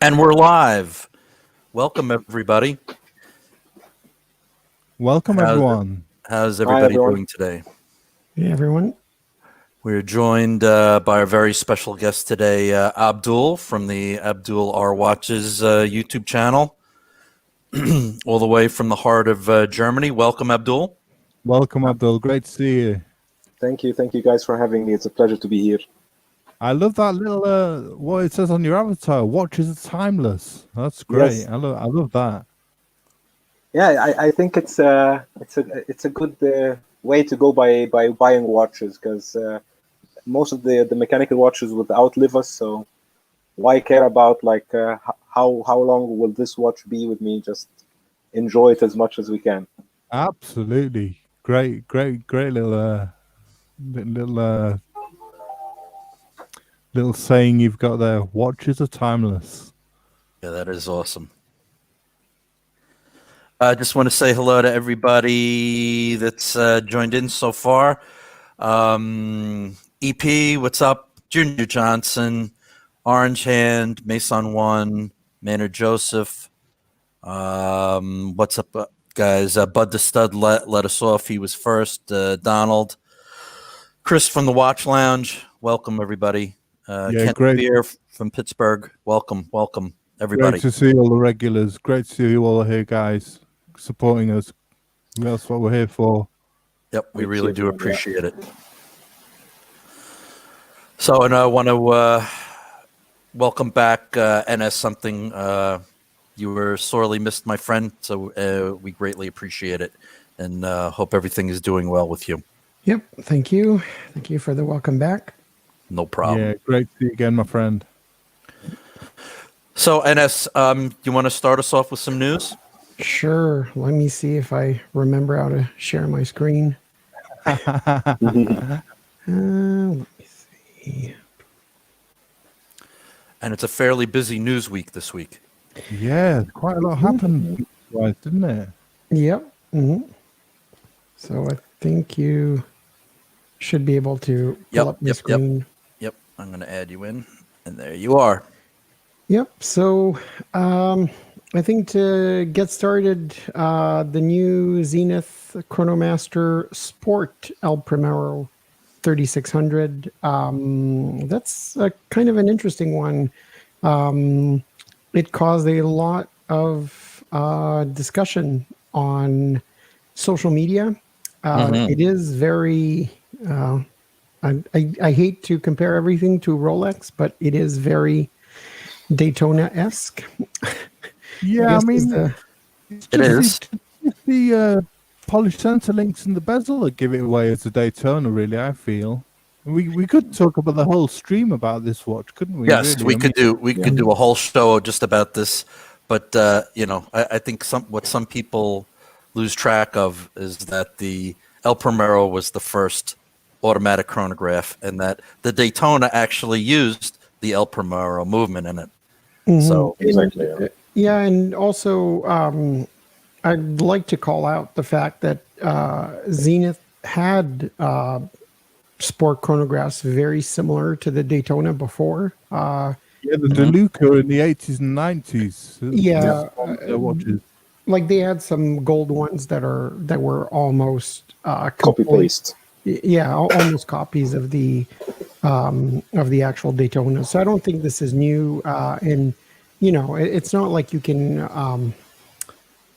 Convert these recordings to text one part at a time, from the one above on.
And we're live. Welcome, everybody. Welcome, everyone. How's everybody doing today? Hey, everyone. We're joined by our very special guest today, Abdul from the Abdul R Watches YouTube channel, all the way from the heart of Germany. Welcome, Abdul. Welcome, Abdul. Great to see you. Thank you guys for having me. It's a pleasure to be here. I love that little what it says on your avatar. Watches are timeless. That's great. Yes. I love that. Yeah, I think it's a good way to go by buying watches, because most of the mechanical watches would outlive us. So why care about how long will this watch be with me? Just enjoy it as much as we can. Absolutely. Great little saying you've got there. Watches are timeless. Yeah, that is awesome. I just want to say hello to everybody that's joined in so far. EP, what's up? Junior Johnson, Orange Hand, Mason One, Maynard Joseph. What's up, guys? Bud the Stud let us off. He was first. Donald. Chris from the Watch Lounge. Welcome, everybody. Kent great. Beer from Pittsburgh. Welcome, everybody. Great to see all the regulars. Great to see you all here, guys, supporting us. That's what we're here for. Yep, we really do appreciate it. So, and I want to welcome back NS Something. You were sorely missed, my friend, so we greatly appreciate it, and hope everything is doing well with you. Yep. Thank you. Thank you for the welcome back. No problem. Yeah, great to see you again, my friend. So, NS, you want to start us off with some news? Sure. Let me see if I remember how to share my screen. Let me see. And it's a fairly busy news week this week. Yeah, quite a lot happened, didn't it? Yep. Mm-hmm. So I think you should be able to pull up the screen. Yep. I'm going to add you in, and there you are. Yep. So I think to get started, the new Zenith Chronomaster Sport El Primero 3600. That's kind of an interesting one. It caused a lot of discussion on social media. It is very... I hate to compare everything to Rolex, but it is very Daytona-esque. Yeah, I mean, it is. The polished center links in the bezel that give it away as a Daytona, really, I feel. We could talk about the whole stream about this watch, couldn't we? Yes, really? we could do a whole show just about this, but I think what some people lose track of is that the El Primero was the first automatic chronograph, and that the Daytona actually used the El Primero movement in it. Mm-hmm. So exactly. Yeah, and also I'd like to call out the fact that Zenith had sport chronographs very similar to the Daytona before. The DeLuca in the 80s and 90s. Yeah, their watches. Like they had some gold ones that were almost Copy paste. Yeah, almost copies of the actual Daytona. So I don't think this is new, and it's not like you can.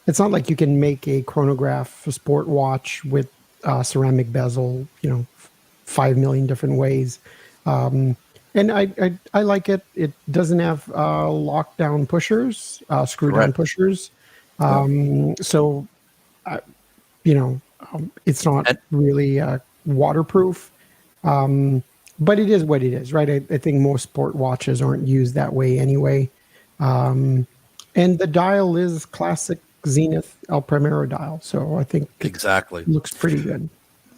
It's not like you can make a chronograph, a sport watch with ceramic bezel, 5 million different ways. And I like it. It doesn't have lockdown pushers, screw down pushers. So, it's not really waterproof. But it is what it is, right? I think most sport watches aren't used that way anyway. And the dial is classic Zenith El Primero dial. So I think exactly it looks pretty good.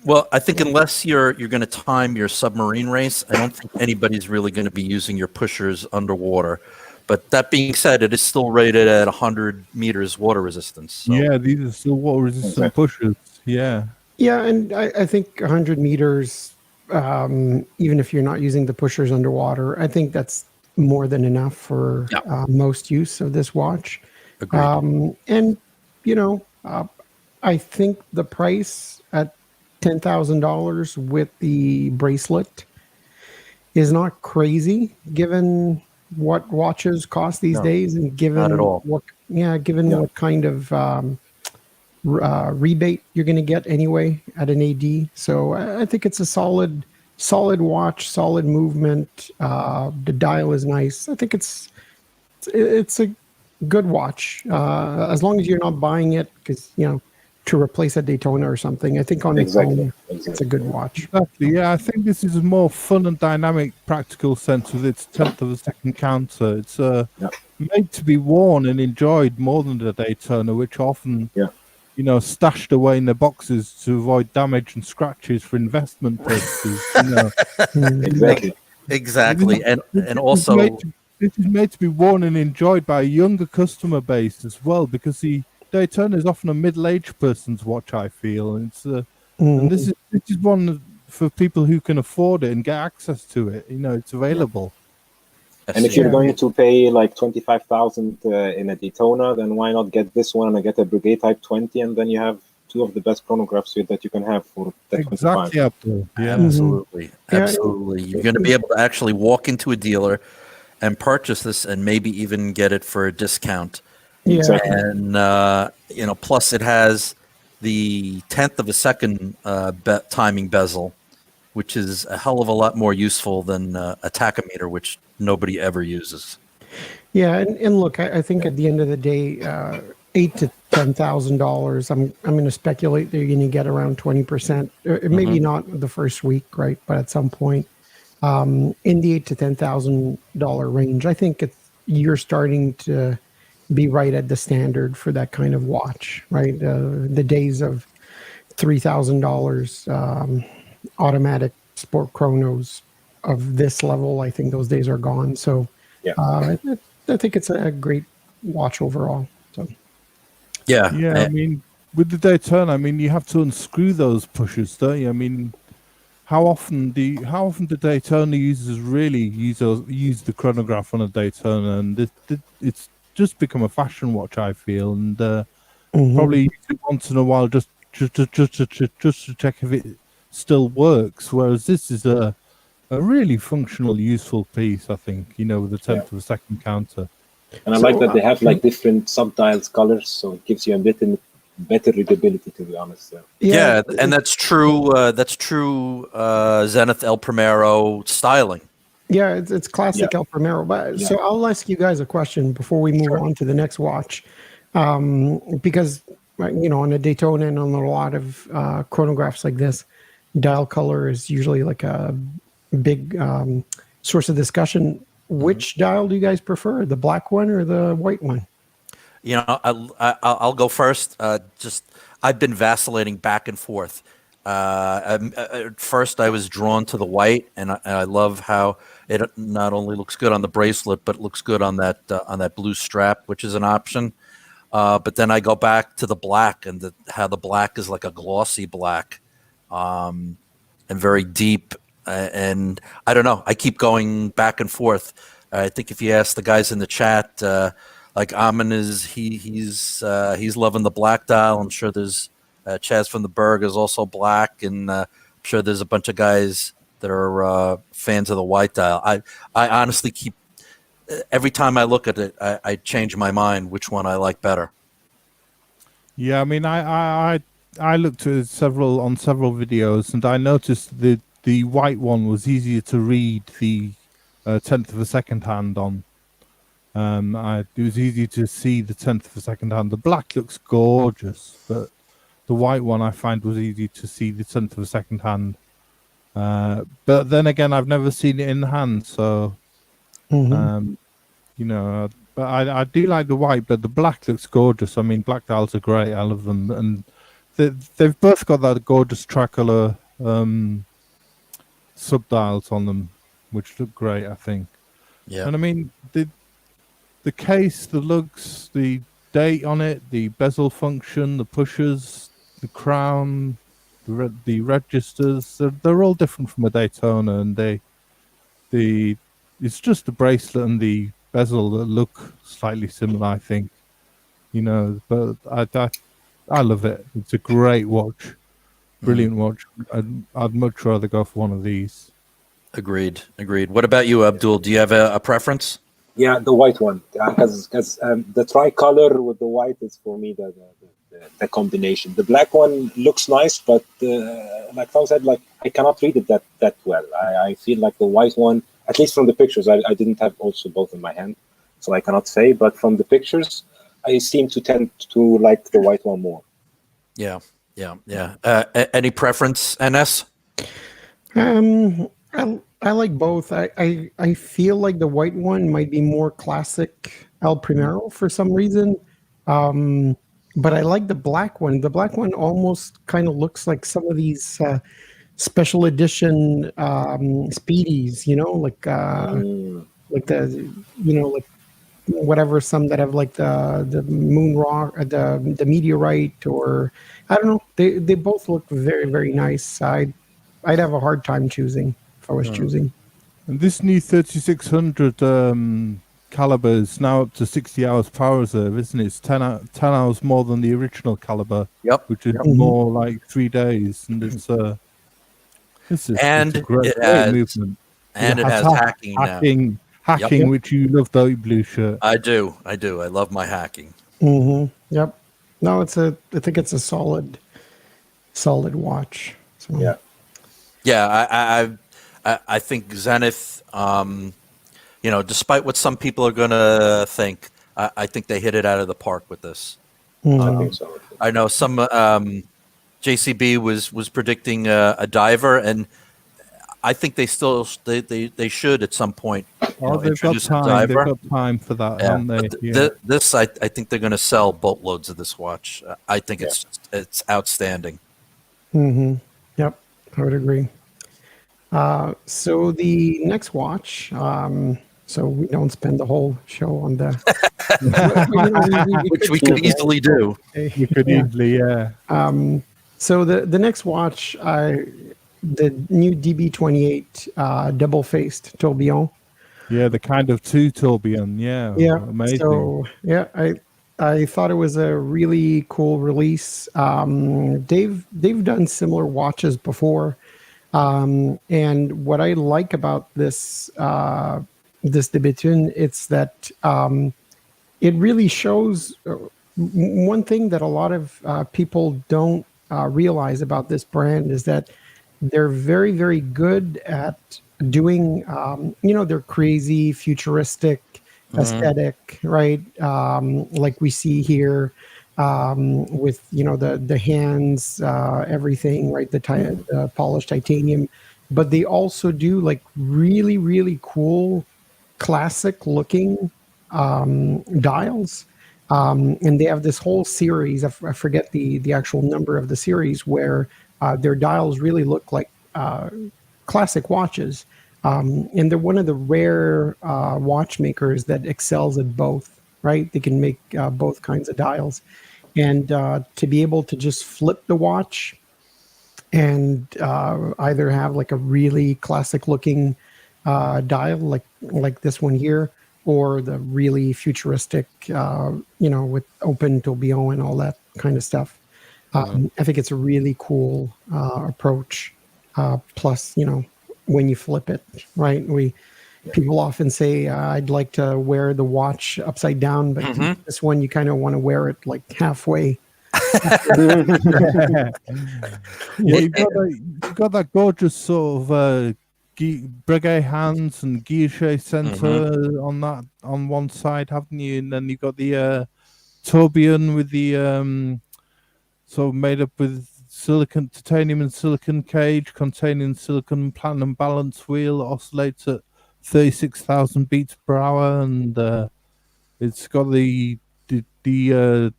Well, I think unless you're going to time your submarine race, I don't think anybody's really going to be using your pushers underwater. But that being said, it is still rated at 100 meters water resistance. So. Yeah, these are still water resistant pushers. Yeah. Yeah, and I think 100 meters, even if you're not using the pushers underwater, I think that's more than enough for Yeah. most use of this watch. Agreed. And you know, I think the price at $10,000 with the bracelet is not crazy, given what watches cost these No, days, and not at given all. Yeah. what kind of rebate you're going to get anyway at an AD. So I think it's a solid watch, solid movement. The dial is nice. I think it's a good watch, as long as you're not buying it because to replace a Daytona or something. I think on its Exactly. own, it's a good watch. Exactly. Yeah, I think this is a more fun and dynamic, practical sense with its tenth of a second counter. It's Yeah. made to be worn and enjoyed more than the Daytona, which often, Yeah. stashed away in their boxes to avoid damage and scratches for investment purposes. Exactly. Exactly. And This is also, this is made to be worn and enjoyed by a younger customer base as well, because the Daytona is often a middle-aged person's watch. I feel, and and this is one for people who can afford it and get access to it. It's available. And if you're going to pay like 25,000 in a Daytona, then why not get this one and get a Brigade Type 20, and then you have two of the best chronographs that you can have for that 25. Exactly, Abdul. Yeah. absolutely, Yeah. absolutely, you're going to be able to actually walk into a dealer and purchase this, and maybe even get it for a discount. Yeah. Exactly. And plus it has the tenth of a second timing bezel, which is a hell of a lot more useful than a tachometer, which nobody ever uses. Yeah, and look, I think at the end of the day, $8,000 to $10,000. I'm going to speculate that you're going to get around 20%. Maybe not the first week, right? But at some point, in the $8,000 to $10,000 range, I think you're starting to be right at the standard for that kind of watch, right? The days of $3,000 automatic sport chronos of this level, I think those days are gone. So I think it's a great watch overall. So Yeah, I mean, with the Daytona, I mean, you have to unscrew those pushers, don't you? I mean, how often the Daytona users really use the chronograph on a Daytona, and it's just become a fashion watch, I feel, and probably use it once in a while just to check if it still works. Whereas this is a really functional, useful piece, I think. With the tenth of a second counter. And I like that they have like different subdials colors, so it gives you a bit better readability, to be honest. Yeah, and that's true. That's true. Zenith El Primero styling. Yeah, it's classic El Primero. But so I'll ask you guys a question before we move on to the next watch, because on a Daytona and on a lot of chronographs like this, dial color is usually like a big source of discussion. Which dial do you guys prefer, the black one or the white one? I'll go first. I've been vacillating back and forth. At first, I was drawn to the white, and I love how it not only looks good on the bracelet, but looks good on that blue strap, which is an option. But then I go back to the black, and how the black is like a glossy black, and very deep. And I don't know. I keep going back and forth. I think if you ask the guys in the chat, like Amin he's loving the black dial. I'm sure there's Chaz from the Berg is also black, and I'm sure there's a bunch of guys that are fans of the white dial. I honestly keep every time I look at it, I change my mind which one I like better. Yeah, I mean, I looked at several videos, and I noticed the white one was easier to read the tenth of a second hand on. It was easy to see the tenth of a second hand. The black looks gorgeous, but the white one I find was easy to see the tenth of a second hand. But then again, I've never seen it in hand, so but I do like the white, but the black looks gorgeous. I mean, black dials are great. I love them, and they've both got that gorgeous tricolor subdials on them, which look great, I think. Yeah. And I mean, the case, the lugs, the date on it, the bezel function, the pushers, the crown, the registers, they're all different from a Daytona, and the it's just the bracelet and the bezel that look slightly similar, I think. But I love it. It's a great watch, brilliant watch. I'd much rather go for one of these. Agreed. What about you, Abdul? Do you have a preference? Yeah, the white one, because the tricolor with the white is for me the combination. The black one looks nice, but like Tom said, like I cannot read it that well. I feel like the white one, at least from the pictures, I didn't have also both in my hand, so I cannot say. But from the pictures, I seem to tend to like the white one more. Yeah. Any preference, NS? I like both. I feel like the white one might be more classic El Primero for some reason. But I like the black one. The black one almost kind of looks like some of these special edition Speedies, like the, like whatever, some that have like the moon rock, the meteorite, or I don't know. They both look very, very nice. I'd have a hard time choosing if I was choosing. And this new 3600 caliber is now up to 60 hours power reserve, isn't it? It's 10 hours more than the original caliber. Yep. Which is more like 3 days, and it's a great movement. And it has hacking now. Hacking, which you love, though, blue shirt. I do. I love my hacking. Yep. No, I think it's a solid watch. So. Yeah. Yeah. I think Zenith, despite what some people are going to think, I think they hit it out of the park with this. I think so. I know some JCB was predicting a diver, and I think they should at some point. They've got time. They've got time for that, haven't they? This I think they're going to sell boatloads of this watch. I think it's outstanding. Yep, I would agree. So the next watch, so we don't spend the whole show on the which we could easily do. You could easily, yeah. So the next watch, the new DB28 double-faced tourbillon. Yeah, the kind of two tourbillon. Yeah, amazing. So I thought it was a really cool release. They've done similar watches before. And what I like about this the Bethune, it's that it really shows one thing that a lot of people don't realize about this brand is that they're very, very good at doing, their crazy futuristic aesthetic, right? Like we see here. With the hands, everything, right? The polished titanium, but they also do like really, really cool, classic looking dials, and they have this whole series. I forget the actual number of the series where their dials really look like classic watches, and they're one of the rare watchmakers that excels at both. Right? They can make both kinds of dials. And to be able to just flip the watch and either have like a really classic looking dial like this one here, or the really futuristic, with open tourbillon and all that kind of stuff. I think it's a really cool approach. Plus, when you flip it, right? People often say, I'd like to wear the watch upside down, but this one, you kind of want to wear it like halfway. You've got that gorgeous sort of breguet hands and guilloche center on one side, haven't you? And then you've got the tourbillon with the sort of made up with titanium and silicon cage containing silicon platinum balance wheel that oscillates at 36,000 beats per hour, and it's got the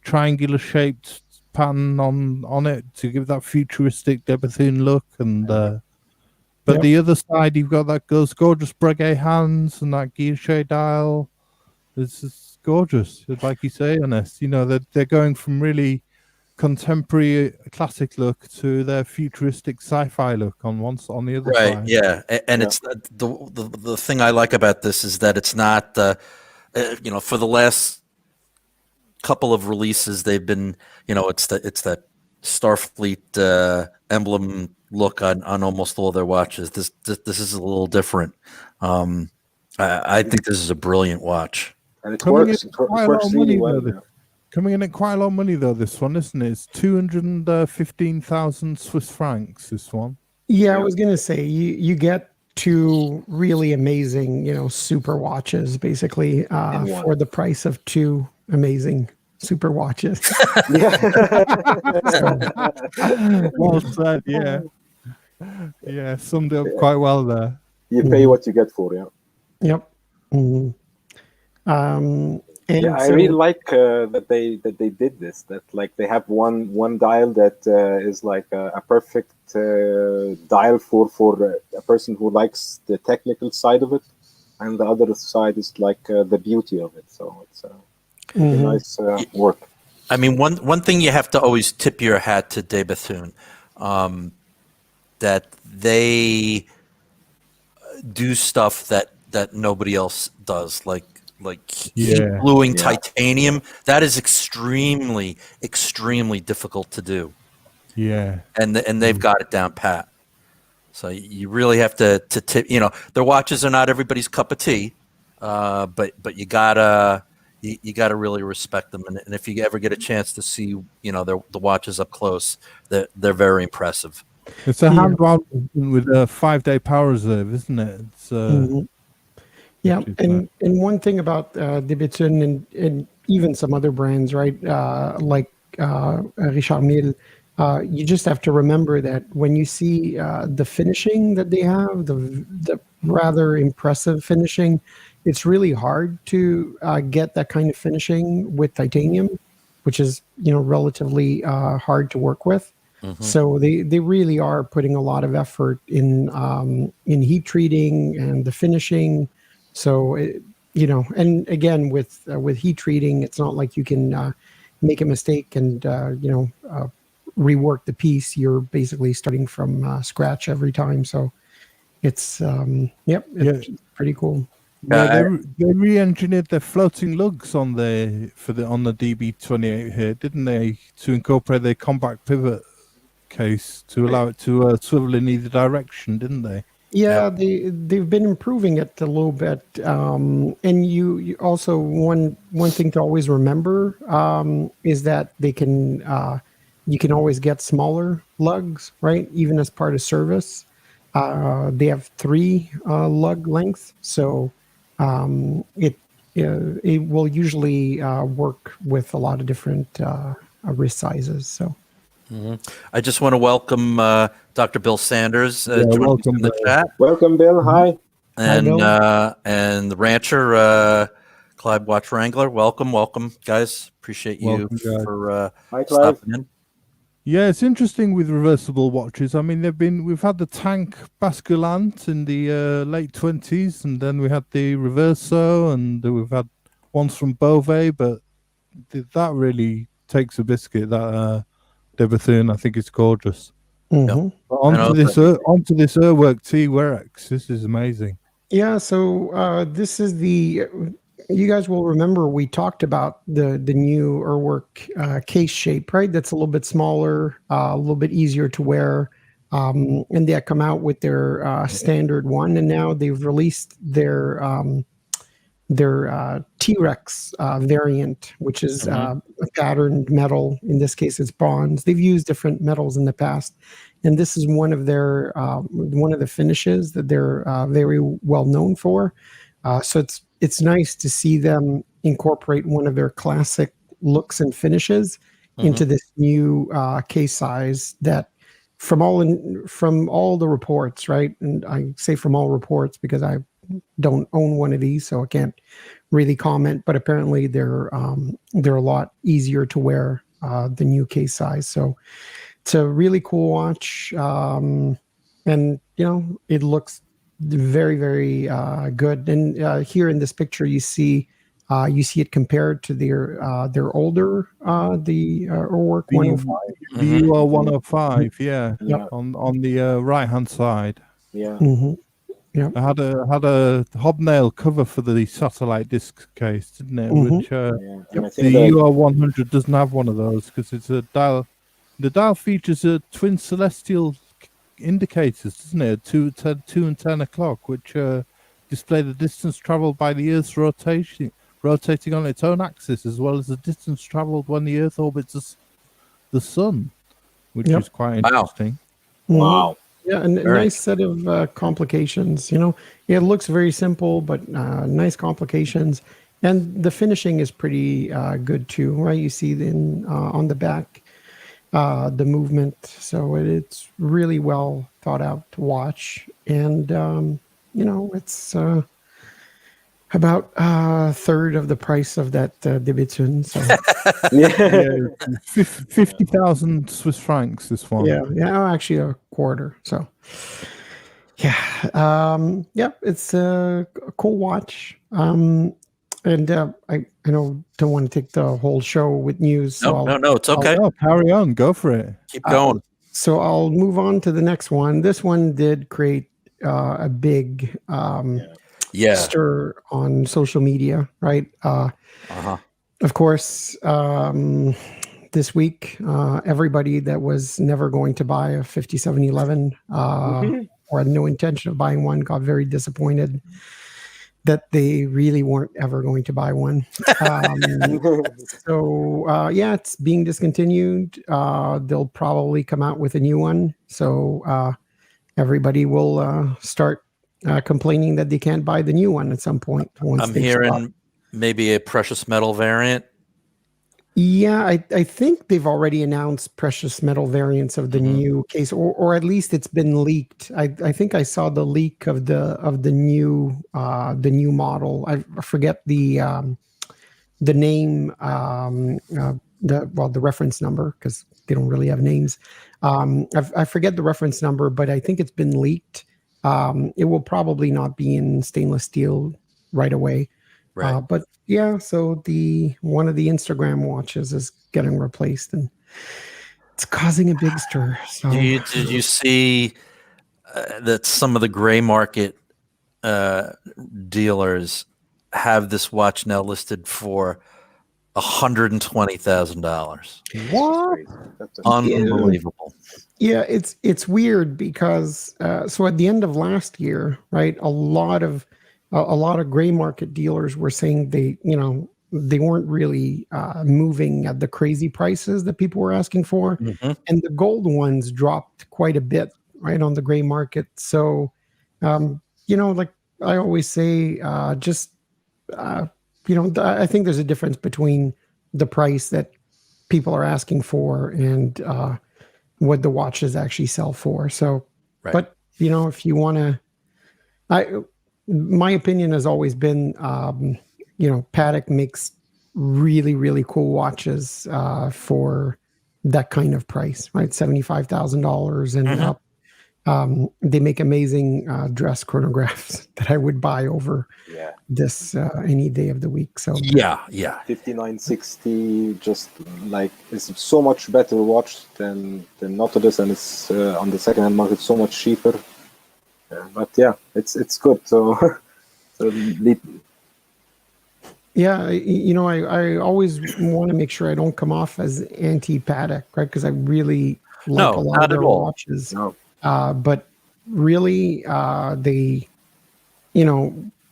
triangular shaped pattern on it to give that futuristic Bethune look, and but the other side you've got those gorgeous breguet hands and that guilloche dial. It's just gorgeous, like you say, Ernest. They're going from really contemporary classic look to their futuristic sci-fi look on the other Right. side. Yeah. And it's the thing I like about this is that it's not for the last couple of releases they've been it's that Starfleet emblem look on almost all their watches. This is a little different. I think this is a brilliant watch. And it works really well. Coming in at quite a lot of money though, this one, isn't it? It's 215,000 Swiss francs, this one. Yeah, I was gonna say you get two really amazing, super watches basically for the price of two amazing super watches. Well said, yeah. Yeah, summed it up quite well there. You pay what you get for, Yep. Mm-hmm. And I really like that they did this. That like they have one dial that is like a perfect dial for a person who likes the technical side of it, and the other side is like the beauty of it. So it's a nice work. I mean, one thing you have to always tip your hat to De Bethune, that they do stuff that nobody else does, like heat bluing titanium. That is extremely difficult to do. Yeah, and they've got it down pat. So you really have to tip. Their watches are not everybody's cup of tea, but you gotta really respect them. And if you ever get a chance to see the watches up close, they're very impressive. It's a hand-wound with a 5-day power reserve, isn't it? It's, yeah, and one thing about De Bethune and even some other brands, right, like Richard Mille, you just have to remember that when you see the finishing that they have, the rather impressive finishing, it's really hard to get that kind of finishing with titanium, which is relatively hard to work with. Mm-hmm. So they really are putting a lot of effort in heat treating and the finishing. So and again with heat treating, it's not like you can make a mistake and rework the piece. You're basically starting from scratch every time. So it's it's pretty cool. Yeah, they re-engineered their floating lugs on the DB28 here, didn't they, to incorporate their compact pivot case to allow it to swivel in either direction, didn't they? Yeah, they've been improving it a little bit, and you also one thing to always remember is that they can you can always get smaller lugs, right? Even as part of service, they have 3 lug lengths, so it will usually work with a lot of different wrist sizes. So. Mm-hmm. I just want to welcome Dr. Bill Sanders welcome in the chat. Welcome, Bill. Hi. And Bill. And the rancher, Clive Watch Wrangler. Welcome, guys. Appreciate you for stopping in. Yeah, it's interesting with reversible watches. I mean, we've had the Tank Basculant in the late 20s, and then we had the Reverso, and we've had ones from Beauvais, but that really takes a biscuit. That De Bethune, I think it's gorgeous. Mm-hmm. But onto this Work TRex. This is amazing. Yeah, so this is you guys will remember we talked about the new Work case shape, right? That's a little bit smaller, a little bit easier to wear, and they come out with their standard one, and now they've released their TRex variant, which is a patterned metal. In this case, it's bronze. They've used different metals in the past, and this is one of the finishes that they're very well known for. So it's nice to see them incorporate one of their classic looks and finishes into this new case size that from all the reports, right? And I say from all reports because I don't own one of these, so I can't really comment, but apparently they're a lot easier to wear, the new case size. So it's a really cool watch, and it looks very, very good. And here in this picture, you see You see it compared to their older Work 105. The UR 105, Yeah. on the right hand side. Yeah. Mm-hmm. Yeah. I had a hobnail cover for the satellite disc case, didn't it? Mhm. Which Yeah. And I think the that, UR 100 doesn't have one of those because it's a dial. The dial features a twin celestial indicators, doesn't it? 2 and 10 o'clock, which display the distance traveled by the Earth's rotating on its own axis, as well as the distance traveled when the Earth orbits the Sun, which Yep. is quite Wow. interesting. Mhm. wow. Yeah, and a Very nice set of complications. It looks very simple, but nice complications, and the finishing is pretty good too. Right, you see on the back the movement, so it's really well thought out to watch, and it's about a third of the price of that de Bethune. So Yeah. Yeah, 50,000 Swiss francs. This one. yeah, actually a quarter. So. Yeah, it's a cool watch. And I don't want to take the whole show with news. So No, it's okay. Oh, carry on, go for it. Keep going. So I'll move on to the next one. This one did create a big Yeah. stir on social media, right? Uh-huh. Of course, this week, everybody that was never going to buy a 5711 or had no intention of buying one got very disappointed that they really weren't ever going to buy one. So it's being discontinued. They'll probably come out with a new one. So everybody will start complaining that they can't buy the new one at some point. I'm hearing maybe a precious metal variant. Yeah, I think they've already announced precious metal variants of the new case, or at least it's been leaked. I think I saw the leak of the new model. I forget the name, the reference number, because they don't really have names. I forget the reference number, but I think it's been leaked. It will probably not be in stainless steel right away. Right. But yeah, so one of the Instagram watches is getting replaced, and it's causing a big stir. So Did you see that some of the gray market dealers have this watch now listed for $120,000? What? That's Unbelievable. Yeah, it's weird because so at the end of last year, right, a lot of gray market dealers were saying they weren't really moving at the crazy prices that people were asking for, and the gold ones dropped quite a bit, right, on the gray market. So, like I always say, I think there's a difference between the price that people are asking for and what the watches actually sell for. So, Right. But if you want to, my opinion has always been, Patek makes really, really cool watches for that kind of price, right? $75,000 and up. They make amazing dress chronographs that I would buy over this any day of the week. So Yeah. 5960 just like is so much better watch than Nautilus, and it's on the second-hand market so much cheaper. But yeah, it's good. So, yeah, I always want to make sure I don't come off as anti-Patek, right? Because I really like a lot of their watches. No. But really, they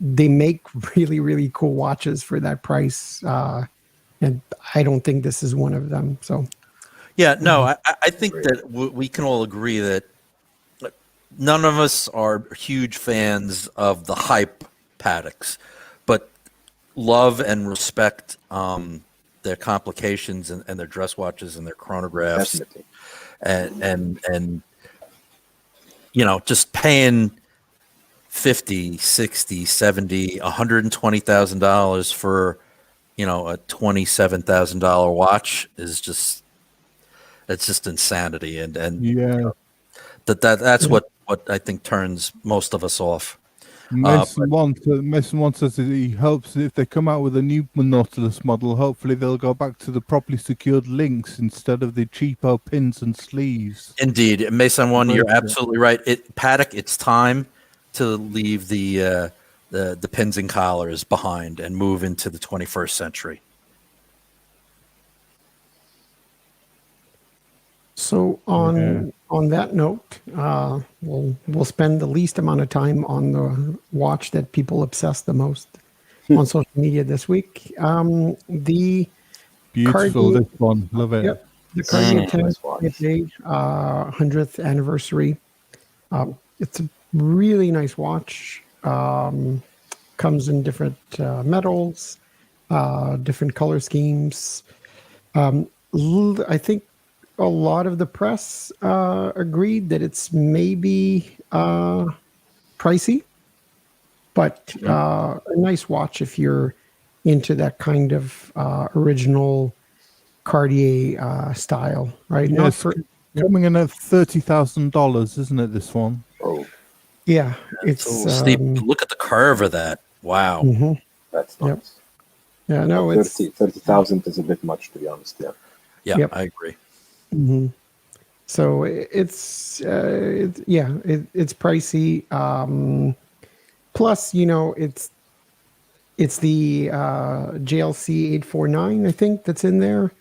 make really, really cool watches for that price. And I don't think this is one of them. So, Yeah, no, I think that we can all agree that none of us are huge fans of the hype Pateks, but love and respect their complications and their dress watches and their chronographs. Definitely. And just paying $50,000, $60,000, $70,000, $120,000 for a $27,000 watch is just insanity, and Yeah. that's what I think turns most of us off. Mason One says that he hopes if they come out with a new Nautilus model, hopefully they'll go back to the properly secured links instead of the cheapo pins and sleeves. Indeed, Mason One, you're absolutely right. Patek, it's time to leave the pins and collars behind and move into the 21st century. So on that note, we'll spend the least amount of time on the watch that people obsess the most on social media this week. The beautiful, this one, love it. Yep, the Cartier 100th anniversary. It's a really nice watch. Comes in different metals, different color schemes. I think a lot of the press agreed that it's maybe pricey, but a nice watch if you're into that kind of original Cartier style, right? Yeah, coming in at $30,000, isn't it? This one. Oh, yeah, it's steep. Look at the curve of that. Wow, that's nice. Yep. Yeah, no, 30,000 is a bit much, to be honest. Yeah, Yep. I agree. Mm-hmm. So it's pricey. Plus, it's the JLC 849, I think, that's in there.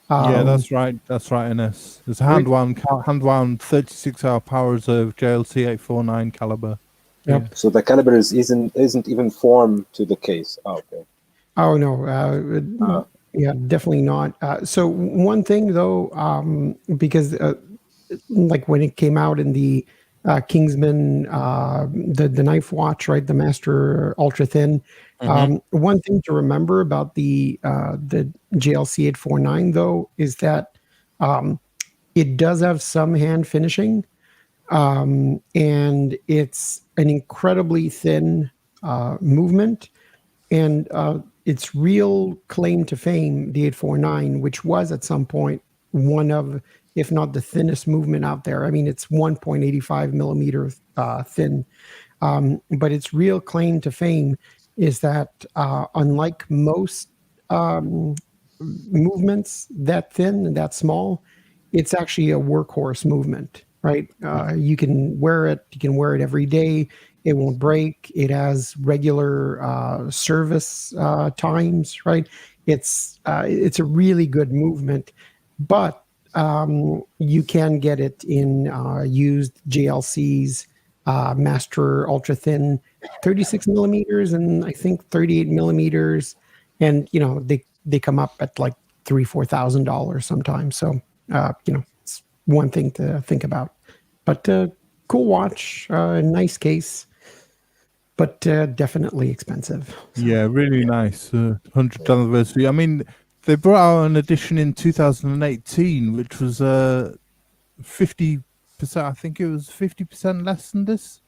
Yeah, that's right. That's right, Ines. There's hand wound 36-hour power reserve JLC 849 caliber. Yep. Yeah. So the caliber isn't even formed to the case. Oh, okay. Oh no. Yeah, definitely not. So one thing though, because like when it came out in the Kingsman, the knife watch, right, the Master Ultra Thin. One thing to remember about the JLC 849 though is that it does have some hand finishing, and it's an incredibly thin movement, and its real claim to fame, the 849, which was at some point one of, if not the thinnest movement out there. I mean, it's 1.85 millimeter thin. But its real claim to fame is that unlike most movements that thin and that small, it's actually a workhorse movement, right? You can wear it. You can wear it every day. It won't break. It has regular service times, right? It's a really good movement, but you can get it in used JLCs, Master Ultra Thin, 36 millimeters, and I think 38 millimeters, and they come up at like $3,000-$4,000 sometimes. So it's one thing to think about. But cool watch, nice case, but definitely expensive. So. Yeah, really nice. 100th anniversary. I mean, they brought out an edition in 2018, which was 50%. I think it was 50% less than this.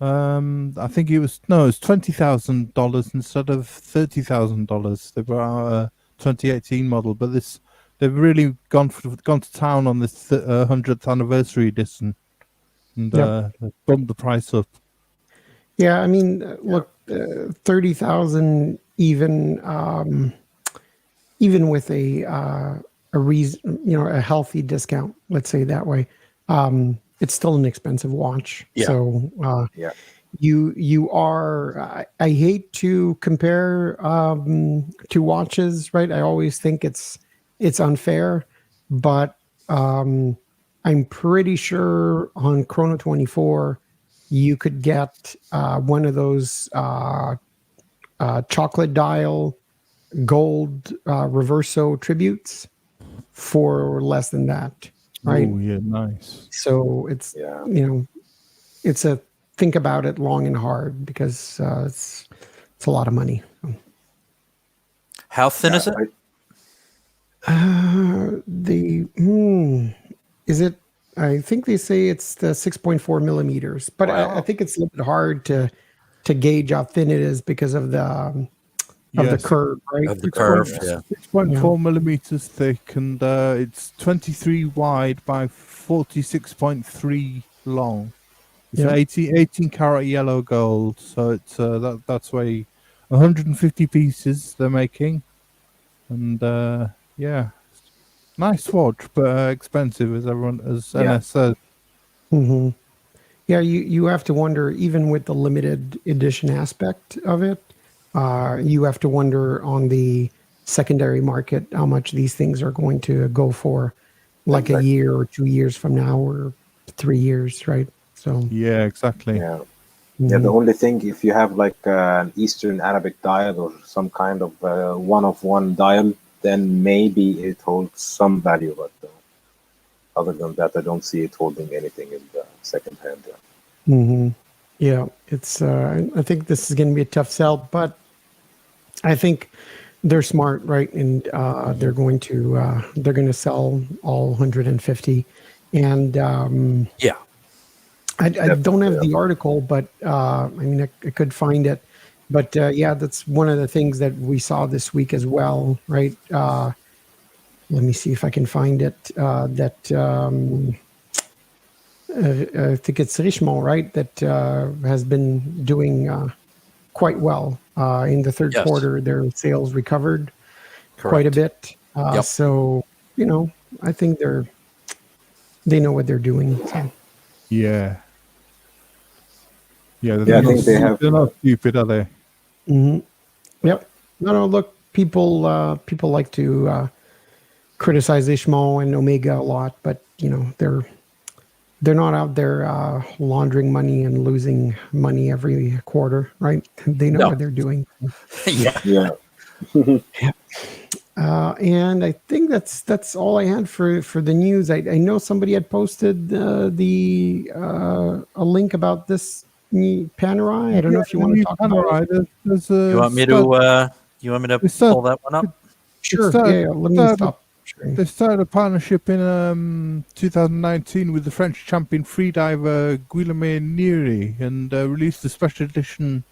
I think it was $20,000 instead of $30,000. They brought out a 2018 model, but they've really gone to town on this 100th anniversary edition, and bumped the price up. Yeah, I mean, look, 30,000 even with a reason, a healthy discount, let's say that way. It's still an expensive watch. Yeah. So you are. I hate to compare two watches, right? I always think it's unfair, but I'm pretty sure on Chrono 24 you could get one of those chocolate dial gold reverso tributes for less than that, right? Oh yeah, nice. So it's it's a think about it long and hard, because it's a lot of money. How thin is it? Is it? I think they say it's the 6.4 millimeters, but I think it's a little bit hard to gauge how thin it is because of the curve, right? Of the curve, yeah. 6.4 millimeters thick, and it's 23 wide by 46.3 long. It's 18 karat yellow gold, so it's that's why 150 pieces they're making, and yeah, nice watch, but expensive as NS says. Mm-hmm. Yeah, you have to wonder, even with the limited edition aspect of it, you have to wonder on the secondary market how much these things are going to go for, like a year or 2 years from now, or 3 years, right? So yeah, exactly. Yeah. Yeah, the only thing, if you have like an Eastern Arabic dial or some kind of one-of-one dial, then maybe it holds some value. But other than that, I don't see it holding anything in the second hand. Mm-hmm. Yeah, it's. I think this is going to be a tough sell, but I think they're smart, right? And they're going to sell all 150. And Yeah. I don't have the article, but I mean, I could find it. But yeah, that's one of the things that we saw this week as well, right? Let me see if I can find it. I think it's Richemont, right? That has been doing quite well. In the third quarter, their sales recovered quite a bit. So, I think they know what they're doing. So. Yeah. Yeah, I think they have. They're not stupid, are they? Mm-hmm. Yep. No. Look, people like to criticize Ishmael and Omega a lot, but they're not out there laundering money and losing money every quarter, right? They know what they're doing. Yeah. And I think that's all I had for the news. I know somebody had posted a link about this Panerai. I don't know if you want to talk about it. You want me to pull that one up? Sure. Let me stop. They started a partnership in 2019 with the French champion freediver Guillaume Neri and released a special edition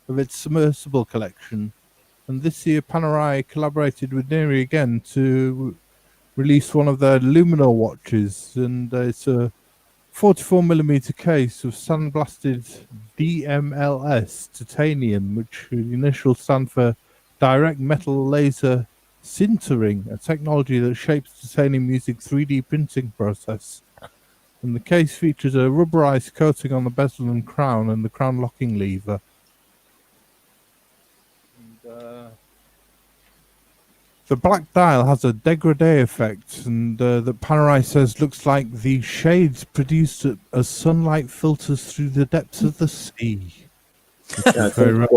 of its submersible collection. And this year, Panerai collaborated with Neri again to release one of their Luminor watches, and it's a 44mm case of sandblasted DMLS titanium, which the initials stand for direct metal laser sintering, a technology that shapes titanium using 3D printing process. And the case features a rubberized coating on the bezel and crown and the crown locking lever. The black dial has a dégradé effect, and that Panerai says looks like the shades produced as sunlight filters through the depths of the sea. I think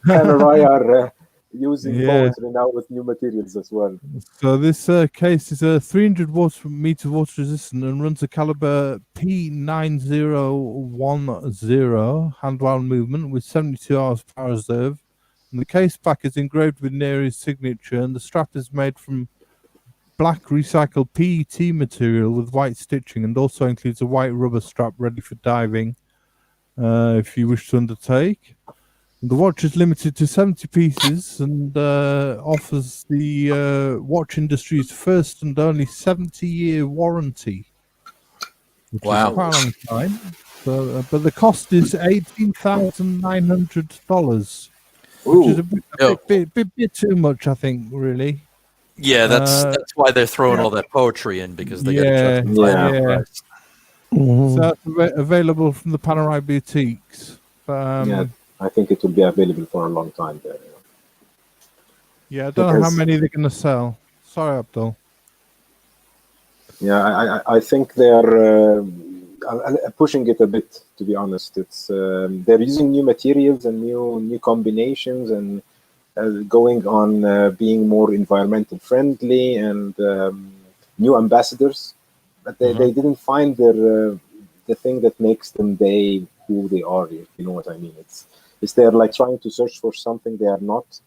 Panerai are using poetry now with new materials as well. So this case is a 300 meter water resistant and runs a caliber P9010 hand-wound movement with 72 hours power reserve. And the case back is engraved with Neri's signature, and the strap is made from black recycled PET material with white stitching, and also includes a white rubber strap ready for diving if you wish to undertake. The watch is limited to 70 pieces and offers the watch industry's first and only 70-year warranty, which is quite a long time. So, but the cost is $18,900. Which is a bit too much, I think, really. Yeah, that's why they're throwing all that poetry in, because they got to justify the price. So that's available from the Panerai boutiques. I think it will be available for a long time there. Yeah, I don't know how many they're going to sell. Sorry, Abdul. Yeah, I think they're pushing it a bit, to be honest. It's they're using new materials and new combinations and going on being more environmental friendly and new ambassadors, but they didn't find the thing that makes them who they are, if you know what I mean. It's they're like trying to search for something they are not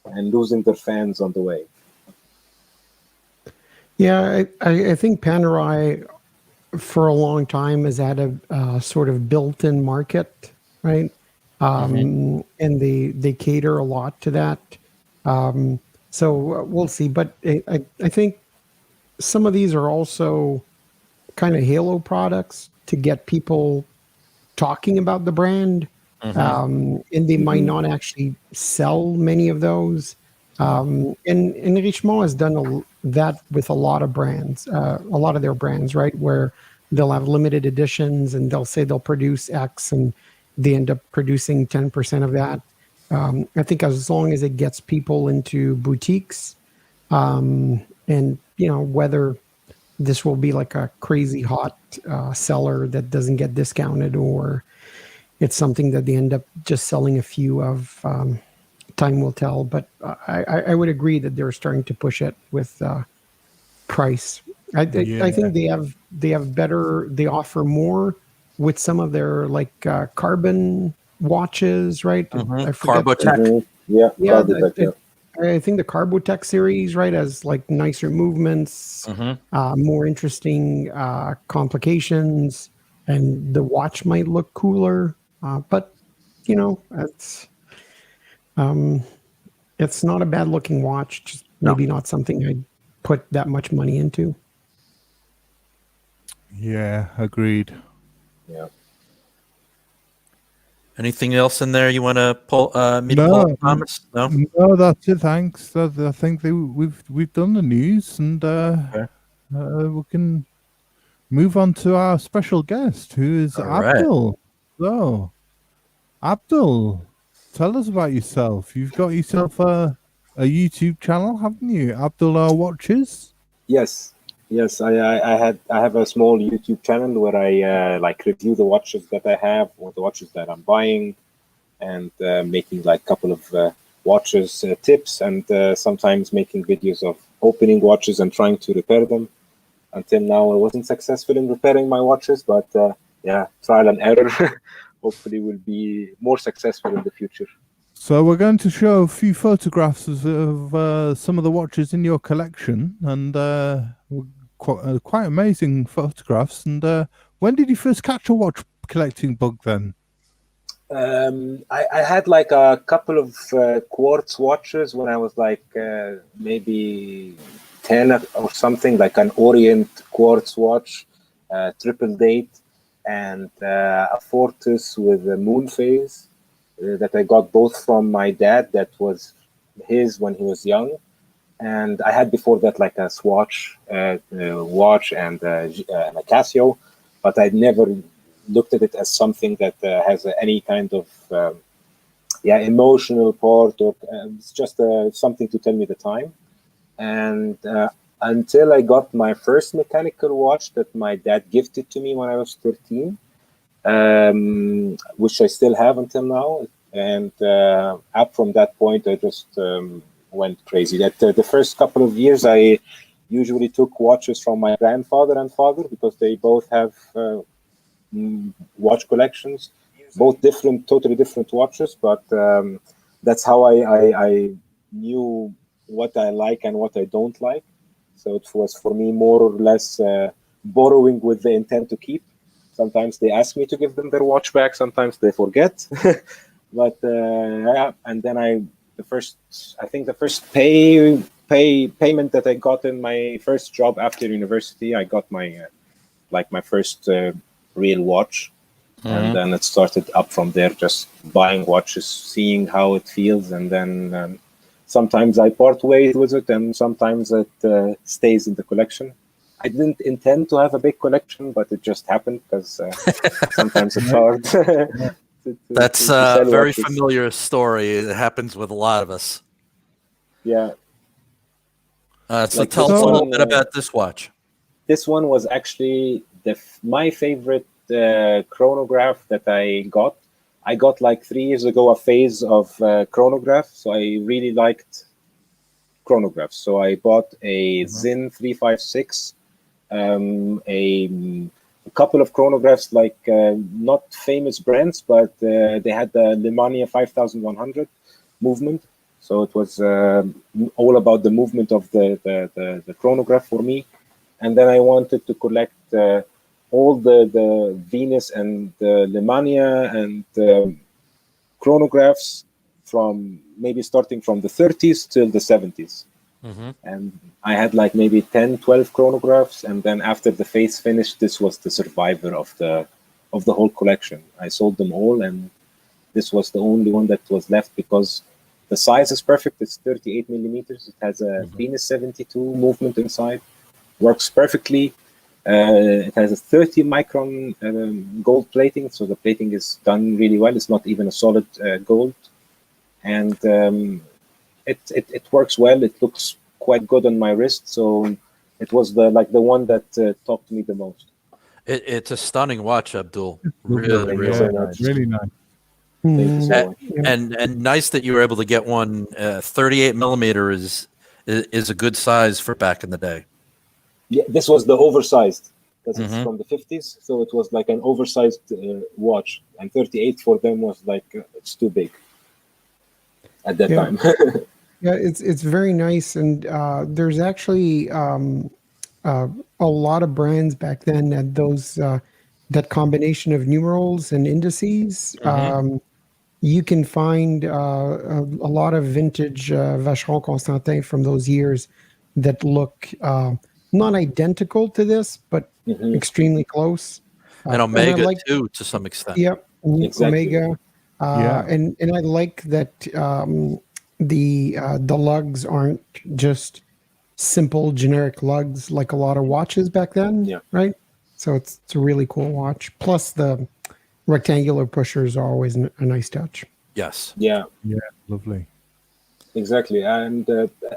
and losing their fans on the way. Yeah, I think Panerai for a long time has had a sort of built-in market, right? And they cater a lot to that. So we'll see. But I think some of these are also kind of halo products to get people talking about the brand, and they might not actually sell many of those. And Richemont has done that with a lot of brands, a lot of their brands, right? Where they'll have limited editions and they'll say they'll produce X and they end up producing 10% of that. I think as long as it gets people into boutiques, and whether this will be like a crazy hot seller that doesn't get discounted, or it's something that they end up just selling a few of, time will tell. But I would agree that they're starting to push it with price. I think they offer more with some of their like carbon watches, right? I forget Carbotech. I think the Carbotech series, right, has like nicer movements, more interesting complications, and the watch might look cooler. But it's not a bad looking watch. Just maybe not something I'd put that much money into. Yeah, agreed. Yeah. Anything else in there you want to pull? No, Thomas? No. No, that's it. Thanks. I think we've done the news, and we can move on to our special guest, who is Abdul. So, Abdul, tell us about yourself. You've got yourself a YouTube channel, haven't you? Abdul R Watches. Yes. I have a small YouTube channel where I review the watches that I have or the watches that I'm buying, and making like a couple of watches tips, and sometimes making videos of opening watches and trying to repair them. Until now, I wasn't successful in repairing my watches, but trial and error. Hopefully, will be more successful in the future. So we're going to show a few photographs of some of the watches in your collection, and quite amazing photographs. And when did you first catch a watch collecting bug then? I had like a couple of quartz watches when I was like maybe 10 or something, like an Orient quartz watch, triple date, and a Fortis with a moon phase that I got both from my dad. That was his when he was young. And I had before that like a Swatch watch and a Casio, but I'd never looked at it as something that has any kind of emotional part, or it's just something to tell me the time. And until I got my first mechanical watch that my dad gifted to me when I was 13, which I still have until now. And up from that point, I just went crazy. That the first couple of years, I usually took watches from my grandfather and father, because they both have watch collections, both totally different watches. But that's how I knew what I like and what I don't like. So it was for me more or less borrowing with the intent to keep. Sometimes they ask me to give them their watch back. Sometimes they forget. But and then the first payment that I got in my first job after university, I got my my first real watch. And then it started up from there, just buying watches, seeing how it feels, and then sometimes I part ways with it, and sometimes it stays in the collection. I didn't intend to have a big collection, but it just happened, because sometimes it's hard. That's a very familiar story. It happens with a lot of us. Yeah. So tell us a little bit about this watch. This one was actually my favorite chronograph that I got. I got like 3 years ago a phase of chronograph, so I really liked chronographs. So I bought a Zen 356, a couple of chronographs, like not famous brands, but they had the Lemania 5100 movement. So it was all about the movement of the chronograph for me. And then I wanted to collect all the Venus and the Lemania and chronographs from maybe starting from the 30s till the 70s. And I had like maybe 10, 12 chronographs. And then after the phase finished, this was the survivor of the of the whole collection. I sold them all, and this was the only one that was left because the size is perfect. It's 38 millimeters. It has a Venus 72 movement inside. Works perfectly. It has a 30 micron gold plating, so the plating is done really well. It's not even a solid gold, and it works well. It looks quite good on my wrist, so it was the one that talked to me the most. It's a stunning watch, Abdul. Really, really nice. Really nice. Thank you so much. And nice that you were able to get one. 38 millimeter is a good size for back in the day. Yeah, this was the oversized because it's from the 50s, so it was like an oversized watch, and 38 for them was like it's too big at that time. Yeah, it's very nice, and there's actually a lot of brands back then that those that combination of numerals and indices. You can find a lot of vintage Vacheron Constantin from those years that look not identical to this, but extremely close. And Omega like, too, to some extent. Yep, Exactly. Omega. And I like that the lugs aren't just simple generic lugs like a lot of watches back then. Yeah. Right. So it's a really cool watch. Plus the rectangular pushers are always a nice touch. Yes. Yeah. Yeah, lovely. Exactly, and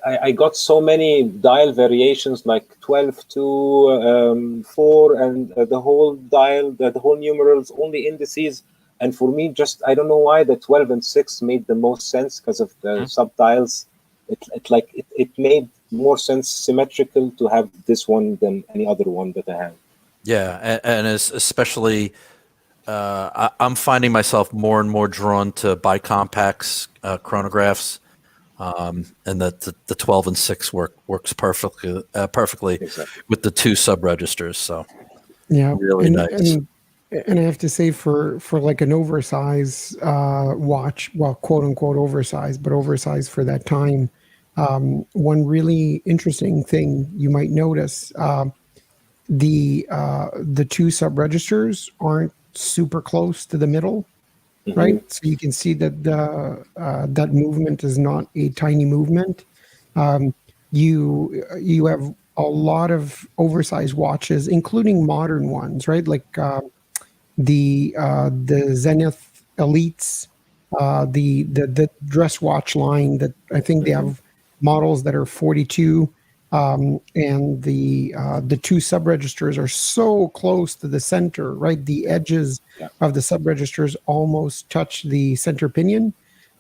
I got so many dial variations, like 12 to 4, and the whole dial, the whole numerals, only indices. And for me, just I don't know why the 12 and 6 made the most sense because of the sub dials. It made more sense symmetrical to have this one than any other one that I have. Yeah, and especially. I'm finding myself more and more drawn to bicompax chronographs, and that the 12 and 6 works perfectly Exactly. with the 2 sub registers. So Yeah, really nice. And I have to say, for like an oversized watch, well, quote unquote oversized, but oversized for that time. One really interesting thing you might notice: the 2 sub registers aren't super close to the middle, right? So you can see that that movement is not a tiny movement. You have a lot of oversized watches, including modern ones, right? Like the Zenith Elites, the dress watch line that I think they have models that are 42. And the 2 sub registers are so close to the center, right? The edges of the sub registers almost touch the center pinion.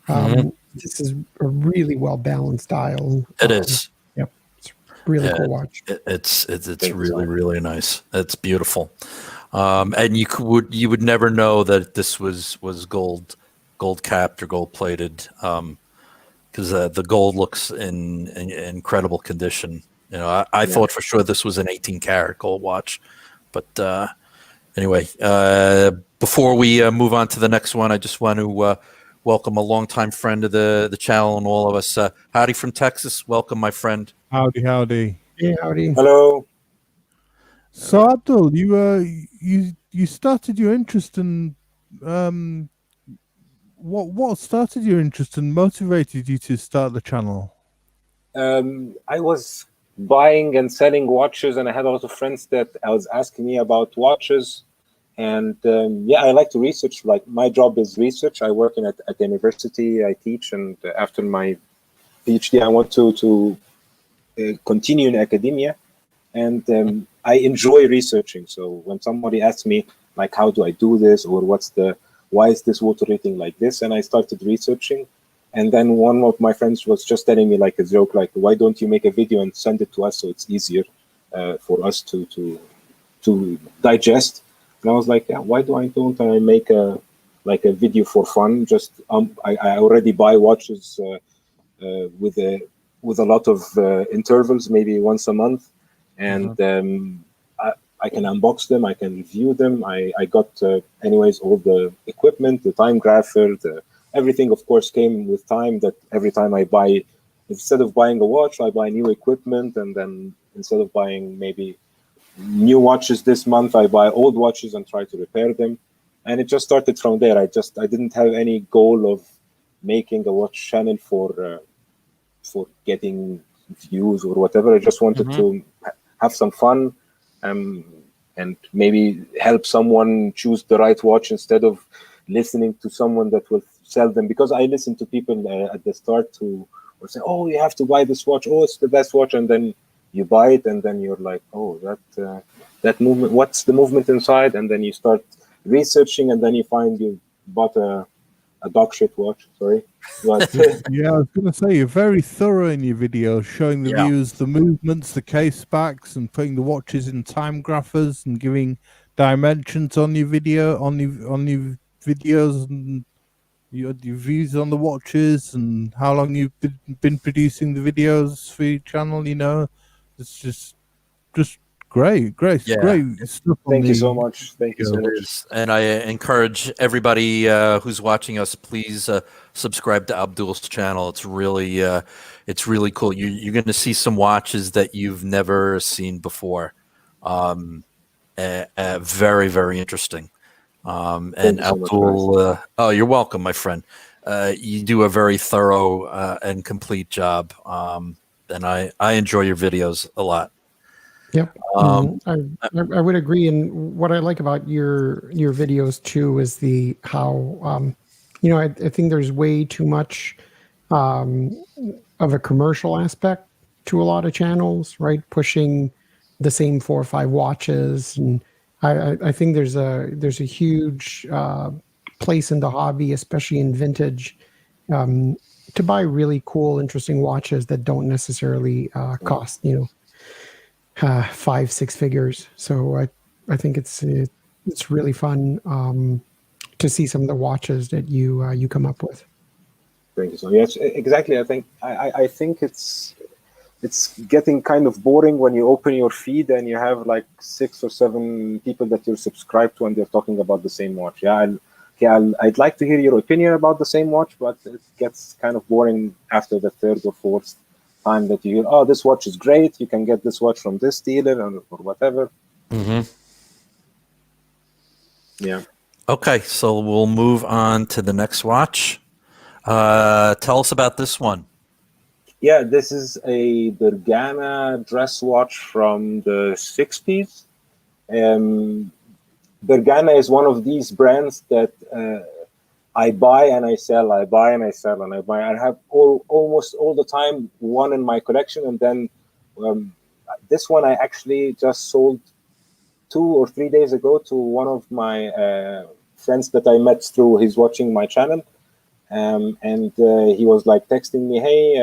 This is a really well balanced dial. It is. Yep, it's a really cool watch. It's really nice. It's beautiful, and you would never know that this was gold capped or gold plated. Because the gold looks in incredible condition. You know, I thought for sure this was an 18 karat gold watch, but anyway, before we move on to the next one, I just want to welcome a longtime friend of the channel and all of us. Howdy from Texas. Welcome, my friend. Howdy. Yeah, howdy. Hello. So Abdul, you started your interest in what started your interest and motivated you to start the channel? I was buying and selling watches, and I had a lot of friends that I was asking me about watches. And I like to research. Like my job is research. I work at the university. I teach, and after my PhD, I want to continue in academia. And I enjoy researching. So when somebody asks me, like, how do I do this, or why is this water rating like this? And I started researching. And then one of my friends was just telling me like a joke, like, why don't you make a video and send it to us so it's easier for us to digest? And I was like, yeah, why don't I make a video for fun? Just I already buy watches with a lot of intervals, maybe once a month, and I can unbox them, I can review them. I got anyways all the equipment, the time grapher, everything of course came with time. That every time I buy, instead of buying a watch, I buy new equipment, and then instead of buying maybe new watches this month. I buy old watches and try to repair them, and it just started from there. I didn't have any goal of making a watch channel for getting views or whatever. I just wanted to have some fun, and maybe help someone choose the right watch instead of listening to someone that will sell them. Because I listen to people at the start who will say, "Oh, you have to buy this watch. Oh, it's the best watch," and then you buy it, and then you're like, "Oh, that movement. What's the movement inside?" And then you start researching, and then you find you bought a dog shit watch. Sorry, but yeah, I was going to say you're very thorough in your videos, showing the viewers the movements, the case backs, and putting the watches in time graphers and giving dimensions on your video on your videos, and your views on the watches and how long you've been producing the videos for your channel. You know, it's just great stuff. Thank you so much. Thank you so much. And I encourage everybody who's watching us, please subscribe to Abdul's channel. It's really cool. You're going to see some watches that you've never seen before. Very, very interesting. And Abdul, oh, you're welcome, my friend. You do a very thorough and complete job. And I enjoy your videos a lot. Yep. I would agree. And what I like about your videos too is how I think there's way too much of a commercial aspect to a lot of channels, right? Pushing the same 4 or 5 watches, and I think there's a huge place in the hobby, especially in vintage, to buy really cool, interesting watches that don't necessarily cost 5-6 figures. So I think it's really fun to see some of the watches that you come up with. Thank you so much. Yes, exactly. I think it's getting kind of boring when you open your feed and you have like 6 or 7 people that you're subscribed to and they're talking about the same watch. I'd like to hear your opinion about the same watch, but it gets kind of boring after the 3rd or 4th time that you hear, "Oh, this watch is great. You can get this watch from this dealer," or whatever. Yeah. Okay, so we'll move on to the next watch. Tell us about this one. Yeah, this is a Bergana dress watch from the 60s. Bergana is one of these brands that I buy and I sell, I buy and I sell, and I buy. I have almost all the time one in my collection, and then this one I actually just sold 2 or 3 days ago to one of my friends that I met through his watching my channel, and he was like texting me, "Hey,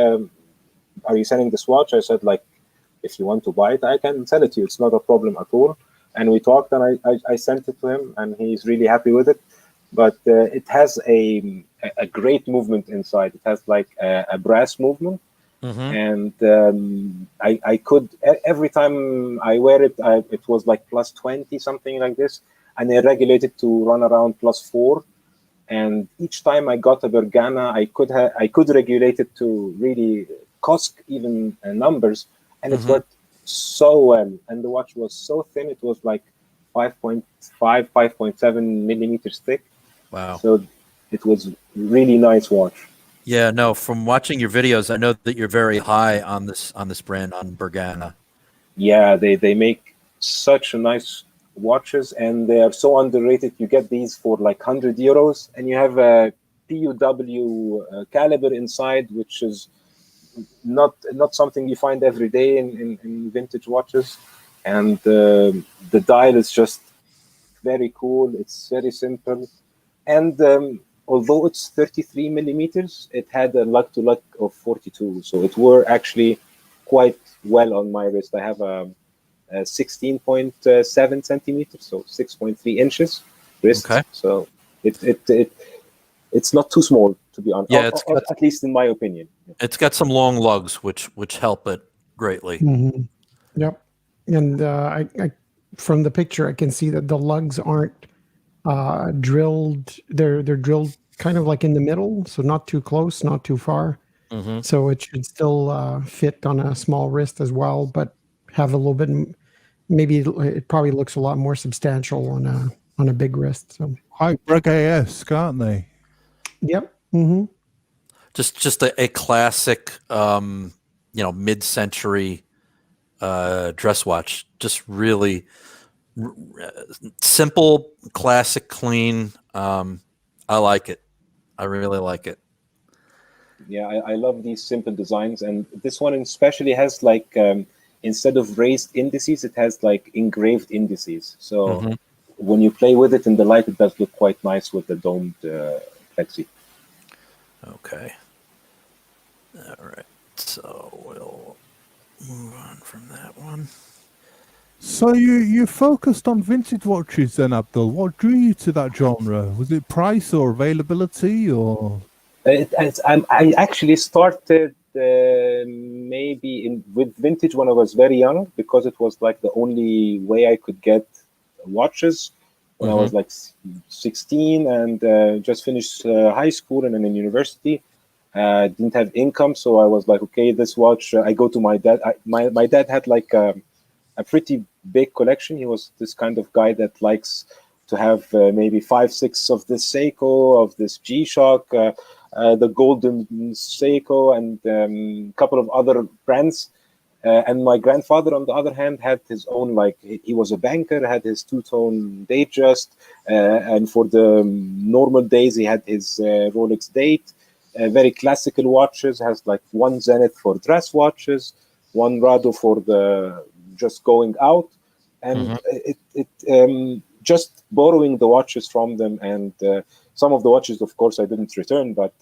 are you selling this watch?" I said, like, "If you want to buy it, I can sell it to you. It's not a problem at all." And we talked, and I sent it to him, and he's really happy with it. But it has a great movement inside. It has like a brass movement, and I could, every time I wear it, it was like plus 20, something like this, and I regulated to run around plus 4. And each time I got a Bergana, I could regulate it to really COSC even numbers, and it worked so well. And the watch was so thin; it was like 5.5, 5.7 millimeters thick. Wow! So it was really nice watch. Yeah, no. From watching your videos, I know that you're very high on this brand, on Bergana. Yeah, they make such a nice watches, and they are so underrated. You get these for like €100, and you have a PUW caliber inside, which is not something you find every day in vintage watches. And the dial is just very cool. It's very simple, and although it's 33 millimeters, it had a lug to lug of 42, so it were actually quite well on my wrist. I have a 16.7 centimeters, so 6.3 inches wrist. Okay. So it's not too small, to be honest. Yeah, at least in my opinion. It's got some long lugs, which help it greatly. Yep. And I from the picture, I can see that the lugs aren't drilled. They're drilled kind of like in the middle, so not too close, not too far. So it should still fit on a small wrist as well, but have a little bit maybe it probably looks a lot more substantial on a big wrist. So quite Breguet-esque, aren't they? yep. Mm-hmm. Just a classic, mid-century dress watch. Just really simple, classic, clean. I like it. I really like it. Yeah, I love these simple designs, and this one especially has like instead of raised indices, it has like engraved indices. So when you play with it in the light, it does look quite nice with the domed plexi. Okay. All right. So we'll move on from that one. So you focused on vintage watches then, Abdul. What drew you to that genre? Was it price or availability or? I actually started maybe with vintage when I was very young, because it was like the only way I could get watches when I was like 16 and just finished high school and then in university. Didn't have income, so I was like, okay, this watch. I go to my dad. My dad had like a pretty big collection. He was this kind of guy that likes to have maybe 5, 6 of this Seiko, of this G-Shock, the golden Seiko, and a couple of other brands. And my grandfather, on the other hand, had his own, like, he was a banker, had his two-tone Datejust, and for the normal days, he had his Rolex Date, very classical watches, has like one Zenith for dress watches, one Rado for the just going out, and just borrowing the watches from them, and some of the watches, of course, I didn't return, but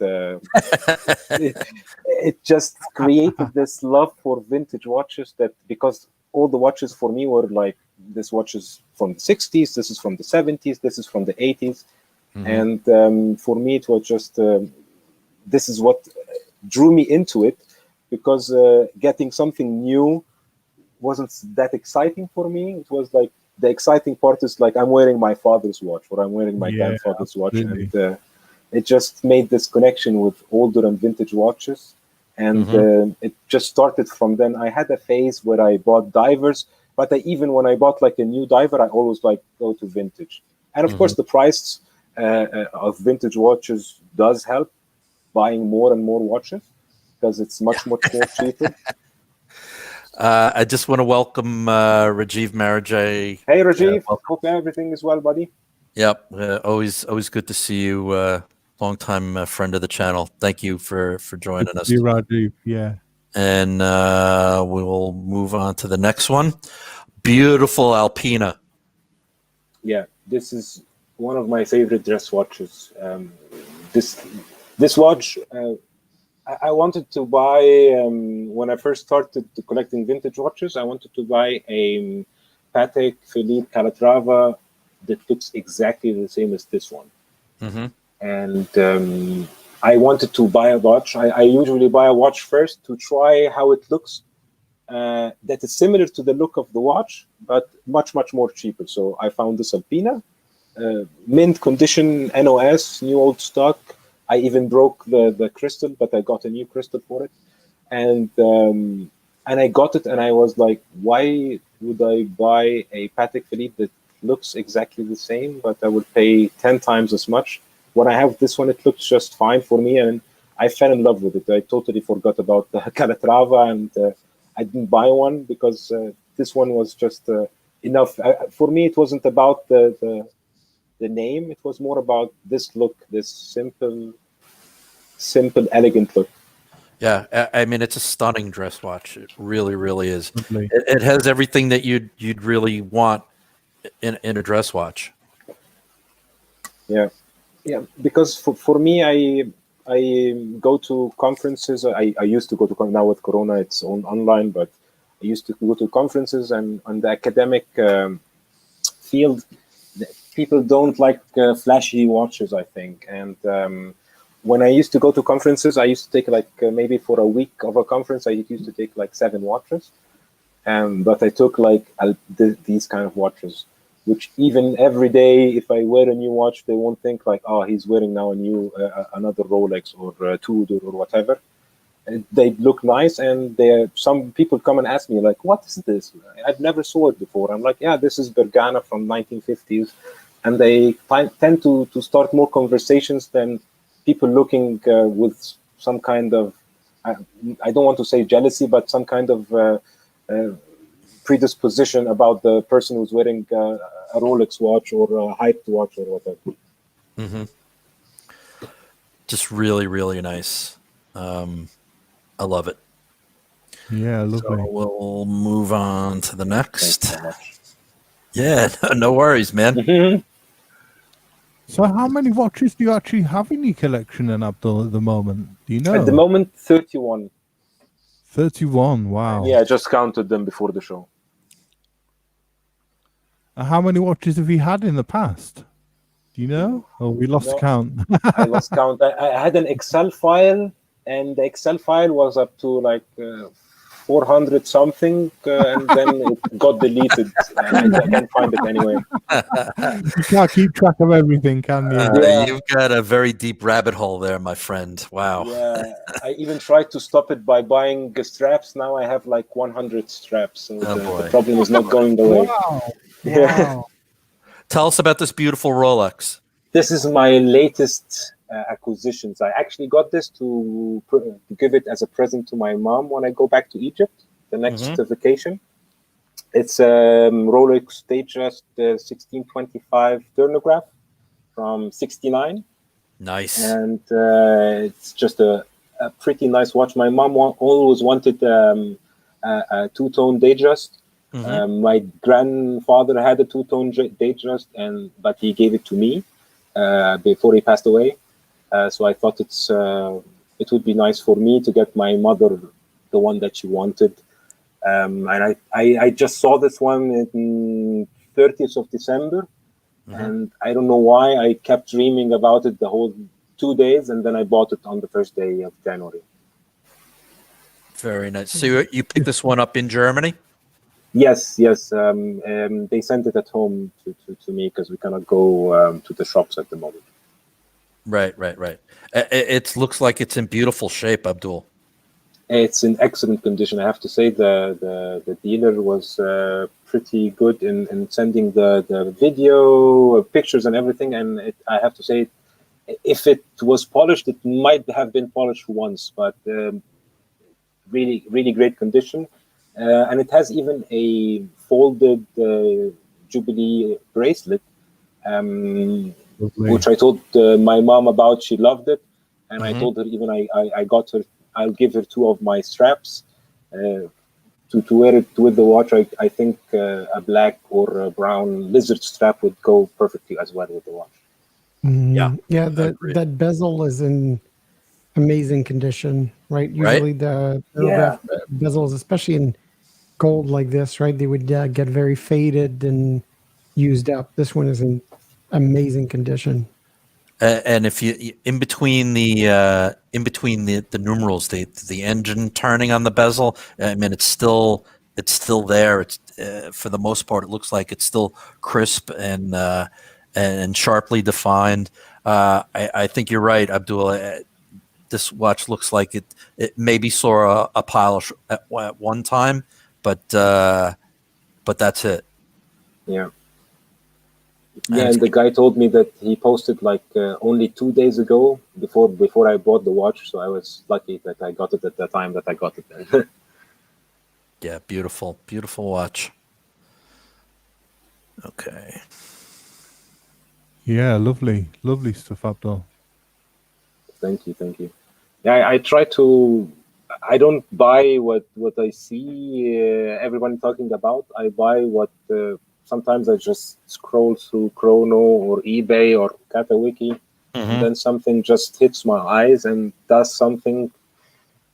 it just created this love for vintage watches, that because all the watches for me were like, this watch is from the 60s, this is from the 70s, this is from the 80s, and for me it was just this is what drew me into it, because getting something new wasn't that exciting for me. It was like, the exciting part is like, I'm wearing my father's watch, or I'm wearing my grandfather's watch, and it just made this connection with older and vintage watches, and it just started from then. I had a phase where I bought divers, but even when I bought like a new diver, I always like go to vintage, and of course the price of vintage watches does help buying more and more watches, because it's much more cheaper. I just want to welcome Rajiv Marajay. Hey, Rajiv. Hope everything is well, buddy. Yep. Always good to see you. Long-time friend of the channel. Thank you for joining us. Rajiv, yeah. And we will move on to the next one. Beautiful Alpina. Yeah, this is one of my favorite dress watches. This watch, I wanted to buy, when I first started collecting vintage watches, I wanted to buy a Patek Philippe Calatrava that looks exactly the same as this one. And I wanted to buy a watch. I usually buy a watch first to try how it looks, that is similar to the look of the watch, but much, much more cheaper. So I found this Alpina, mint condition, NOS, new old stock. I even broke the crystal, but I got a new crystal for it, and I got it, and I was like, why would I buy a Patek Philippe that looks exactly the same, but I would pay 10 times as much? When I have this one, it looks just fine for me, and I fell in love with it. I totally forgot about the Calatrava, and I didn't buy one because this one was just enough. For me, it wasn't about the name. It was more about this look, this simple, elegant look. Yeah, I mean, it's a stunning dress watch. It really, really is. It has everything that you'd really want in a dress watch. Yeah, because for me, I go to conferences. I used to go to, now with Corona, it's online, but I used to go to conferences, and on the academic field, people don't like flashy watches, I think. And when I used to go to conferences, I used to take like maybe for a week of a conference, I used to take like 7 watches. But I took like these kind of watches, which even every day, if I wear a new watch, they won't think like, oh, he's wearing now a new another Rolex or Tudor or whatever. they look nice, and some people come and ask me like, "What is this? I've never saw it before." I'm like, "Yeah, this is Bergana from 1950s," and they tend to start more conversations than people looking with some kind of, I don't want to say jealousy, but some kind of predisposition about the person who's wearing a Rolex watch or a hyped watch or whatever. Mm-hmm. Just really, really nice. I love it. Yeah, lovely. So we'll move on to the next. Thanks so much. Yeah, no worries, man. Mm-hmm. So how many watches do you actually have in your collection, then, Abdul, at the moment? Do you know? At the moment, 31. 31, wow. Yeah, I just counted them before the show. How many watches have you had in the past? Do you know? Oh, we lost count. I lost count. I had an Excel file, and the Excel file was up to like 400 something, and then it got deleted. I can't find it anyway. You can't keep track of everything, can you? Yeah. You've got a very deep rabbit hole there, my friend. Wow. Yeah, I even tried to stop it by buying straps. Now I have like 100 straps, so the problem is not going away. Wow. Yeah. Wow. Tell us about this beautiful Rolex. This is my latest acquisitions. I actually got this to give it as a present to my mom when I go back to Egypt the next vacation. It's a Rolex Datejust 1625 thermograph from '69. Nice. And it's just a pretty nice watch. My mom always wanted a two-tone Datejust. My grandfather had a two-tone Datejust, but he gave it to me before he passed away. So I thought it would be nice for me to get my mother the one that she wanted. And I just saw this one in 30th of December. And I don't know why I kept dreaming about it the whole 2 days, and then I bought it on the first day of January. Very nice. So you picked this one up in Germany? Yes. They sent it at home to me because we cannot go to the shops at the moment. Right. It looks like it's in beautiful shape, Abdul. It's in excellent condition. I have to say the dealer was pretty good in sending the video, pictures, and everything. And I have to say, if it was polished, it might have been polished once, but really, really great condition. And it has even a folded Jubilee bracelet, which I told my mom about. She loved it. And I told her even I got her, I'll give her 2 of my straps to wear it with the watch. I think a black or a brown lizard strap would go perfectly as well with the watch. Yeah. That bezel is in amazing condition, right? Usually the bezels, especially in gold like this, right? They would get very faded and used up. This one is in amazing condition. And if you in between the numerals, the engine turning on the bezel, I mean, it's still there. It's for the most part, it looks like it's still crisp and sharply defined. I think you're right, Abdul. This watch looks like it maybe saw a polish at one time, but that's it. Yeah. Yeah, and the guy told me that he posted like only 2 days ago before I bought the watch. So I was lucky that I got it at the time that I got it. Yeah, beautiful watch. Okay. Yeah, lovely stuff, Abdul. Thank you. Yeah, I try to. I don't buy what I see everyone talking about. I buy what. Sometimes I just scroll through Chrono or eBay or Katawiki, and then something just hits my eyes and does something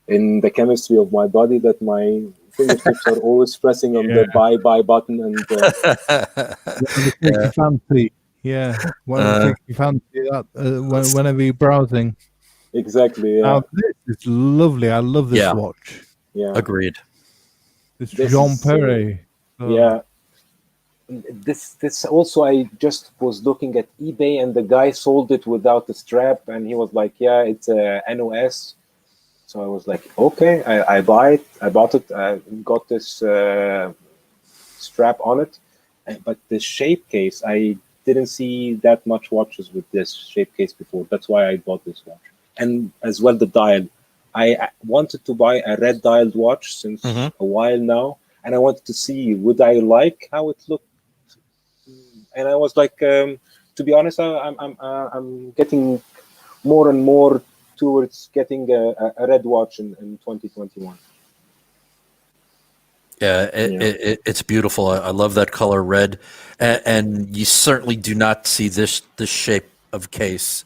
in the chemistry of my body that my fingertips are always pressing on the buy button. And fancy. Yeah, whatever you fancy that whenever you're browsing. Exactly. Yeah. Now, this is lovely. I love this watch. Yeah. Agreed. This Jean Perret. Yeah. This also, I just was looking at eBay, and the guy sold it without the strap, and he was like, "Yeah, it's a NOS So I was like, okay, I bought it. I got this strap on it, but the shape case, I didn't see that much watches with this shape case before. That's why I bought this watch, and as well the dial. I wanted to buy a red dialed watch since a while now, and I wanted to see would I like how it looked. And I was like, to be honest, I'm getting more and more towards getting a red watch in 2021. Yeah, it's beautiful. I love that color red, and you certainly do not see this shape of case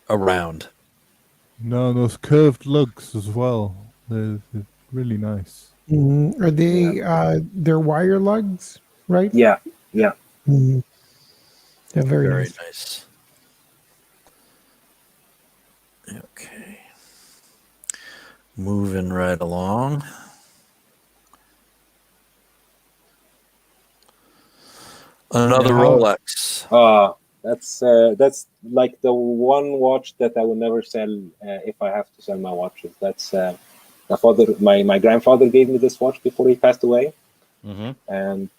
around. No, those curved lugs as well. They're really nice. Are they? They're wire lugs, right? Yeah. They're very nice. Nice. Okay. Moving right along. Another Rolex. That's like the one watch that I will never sell if I have to sell my watches. That's my grandfather gave me this watch before he passed away, and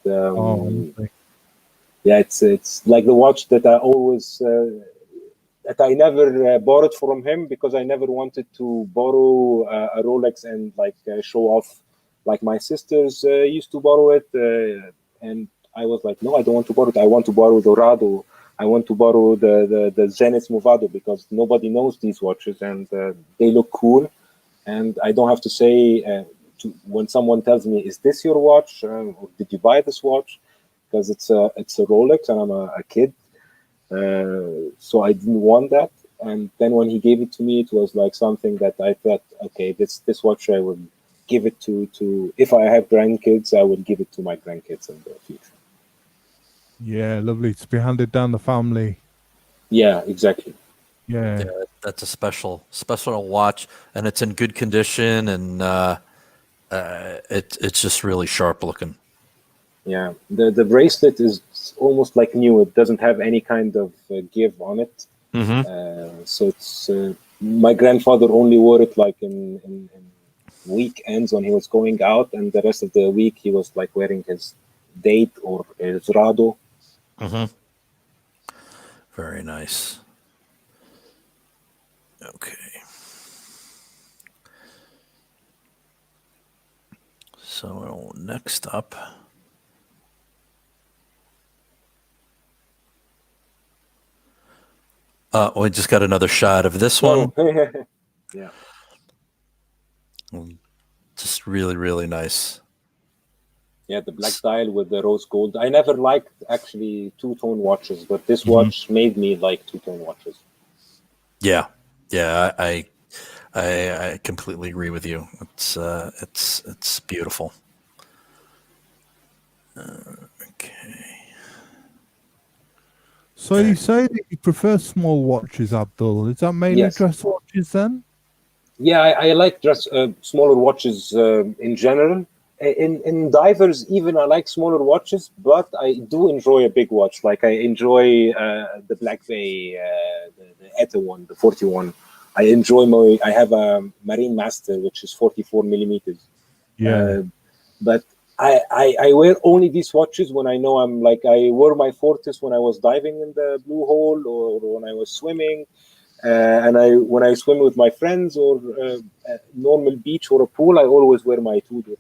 yeah, it's like the watch that I always that I never borrowed from him because I never wanted to borrow a Rolex and like show off like my sisters used to borrow it, and I was like, no, I don't want to borrow it. I want to borrow the Rado. I want to borrow the Zenith Movado because nobody knows these watches and they look cool. And I don't have to say when someone tells me, is this your watch? Or did you buy this watch? Because it's a Rolex and I'm a kid. So I didn't want that. And then when he gave it to me, it was like something that I thought, okay, this watch I will give it to if I have grandkids, I will give it to my grandkids in the future. Yeah, lovely to be handed down the family. Yeah, exactly. Yeah, that's a special watch, and it's in good condition, and it's just really sharp looking. Yeah, the bracelet is almost like new. It doesn't have any kind of give on it. So it's my grandfather only wore it like in weekends when he was going out, and the rest of the week he was like wearing his date or his Rado. Very nice. Okay. So next up. We just got another shot of this one. Yeah. Just really, really nice. Yeah, the black dial with the rose gold. I never liked actually two-tone watches, but this watch made me like two-tone watches. Yeah, I completely agree with you. It's beautiful. Okay. So you say that you prefer small watches, Abdul. Is that mainly dress watches then? Yeah, I like smaller watches in general. In divers, even I like smaller watches, but I do enjoy a big watch. Like I enjoy the Black Bay, the ETA one, the 41. I have a Marine Master, which is 44 millimeters. Yeah. But I wear only these watches when I know I'm like, I wore my Fortis when I was diving in the blue hole or when I was swimming. And when I swim with my friends or normal beach or a pool, I always wear my Tudor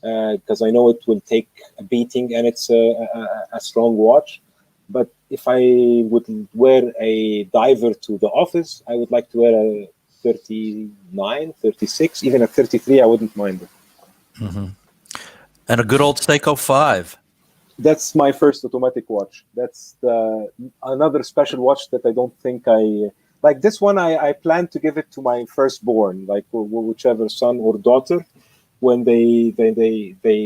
because I know it will take a beating and it's a strong watch. But if I would wear a diver to the office, I would like to wear a 39, 36, even a 33. I wouldn't mind it. And a good old Seiko 5. That's my first automatic watch. That's another special watch that I don't think I like. This one I plan to give it to my firstborn, like whichever son or daughter. When they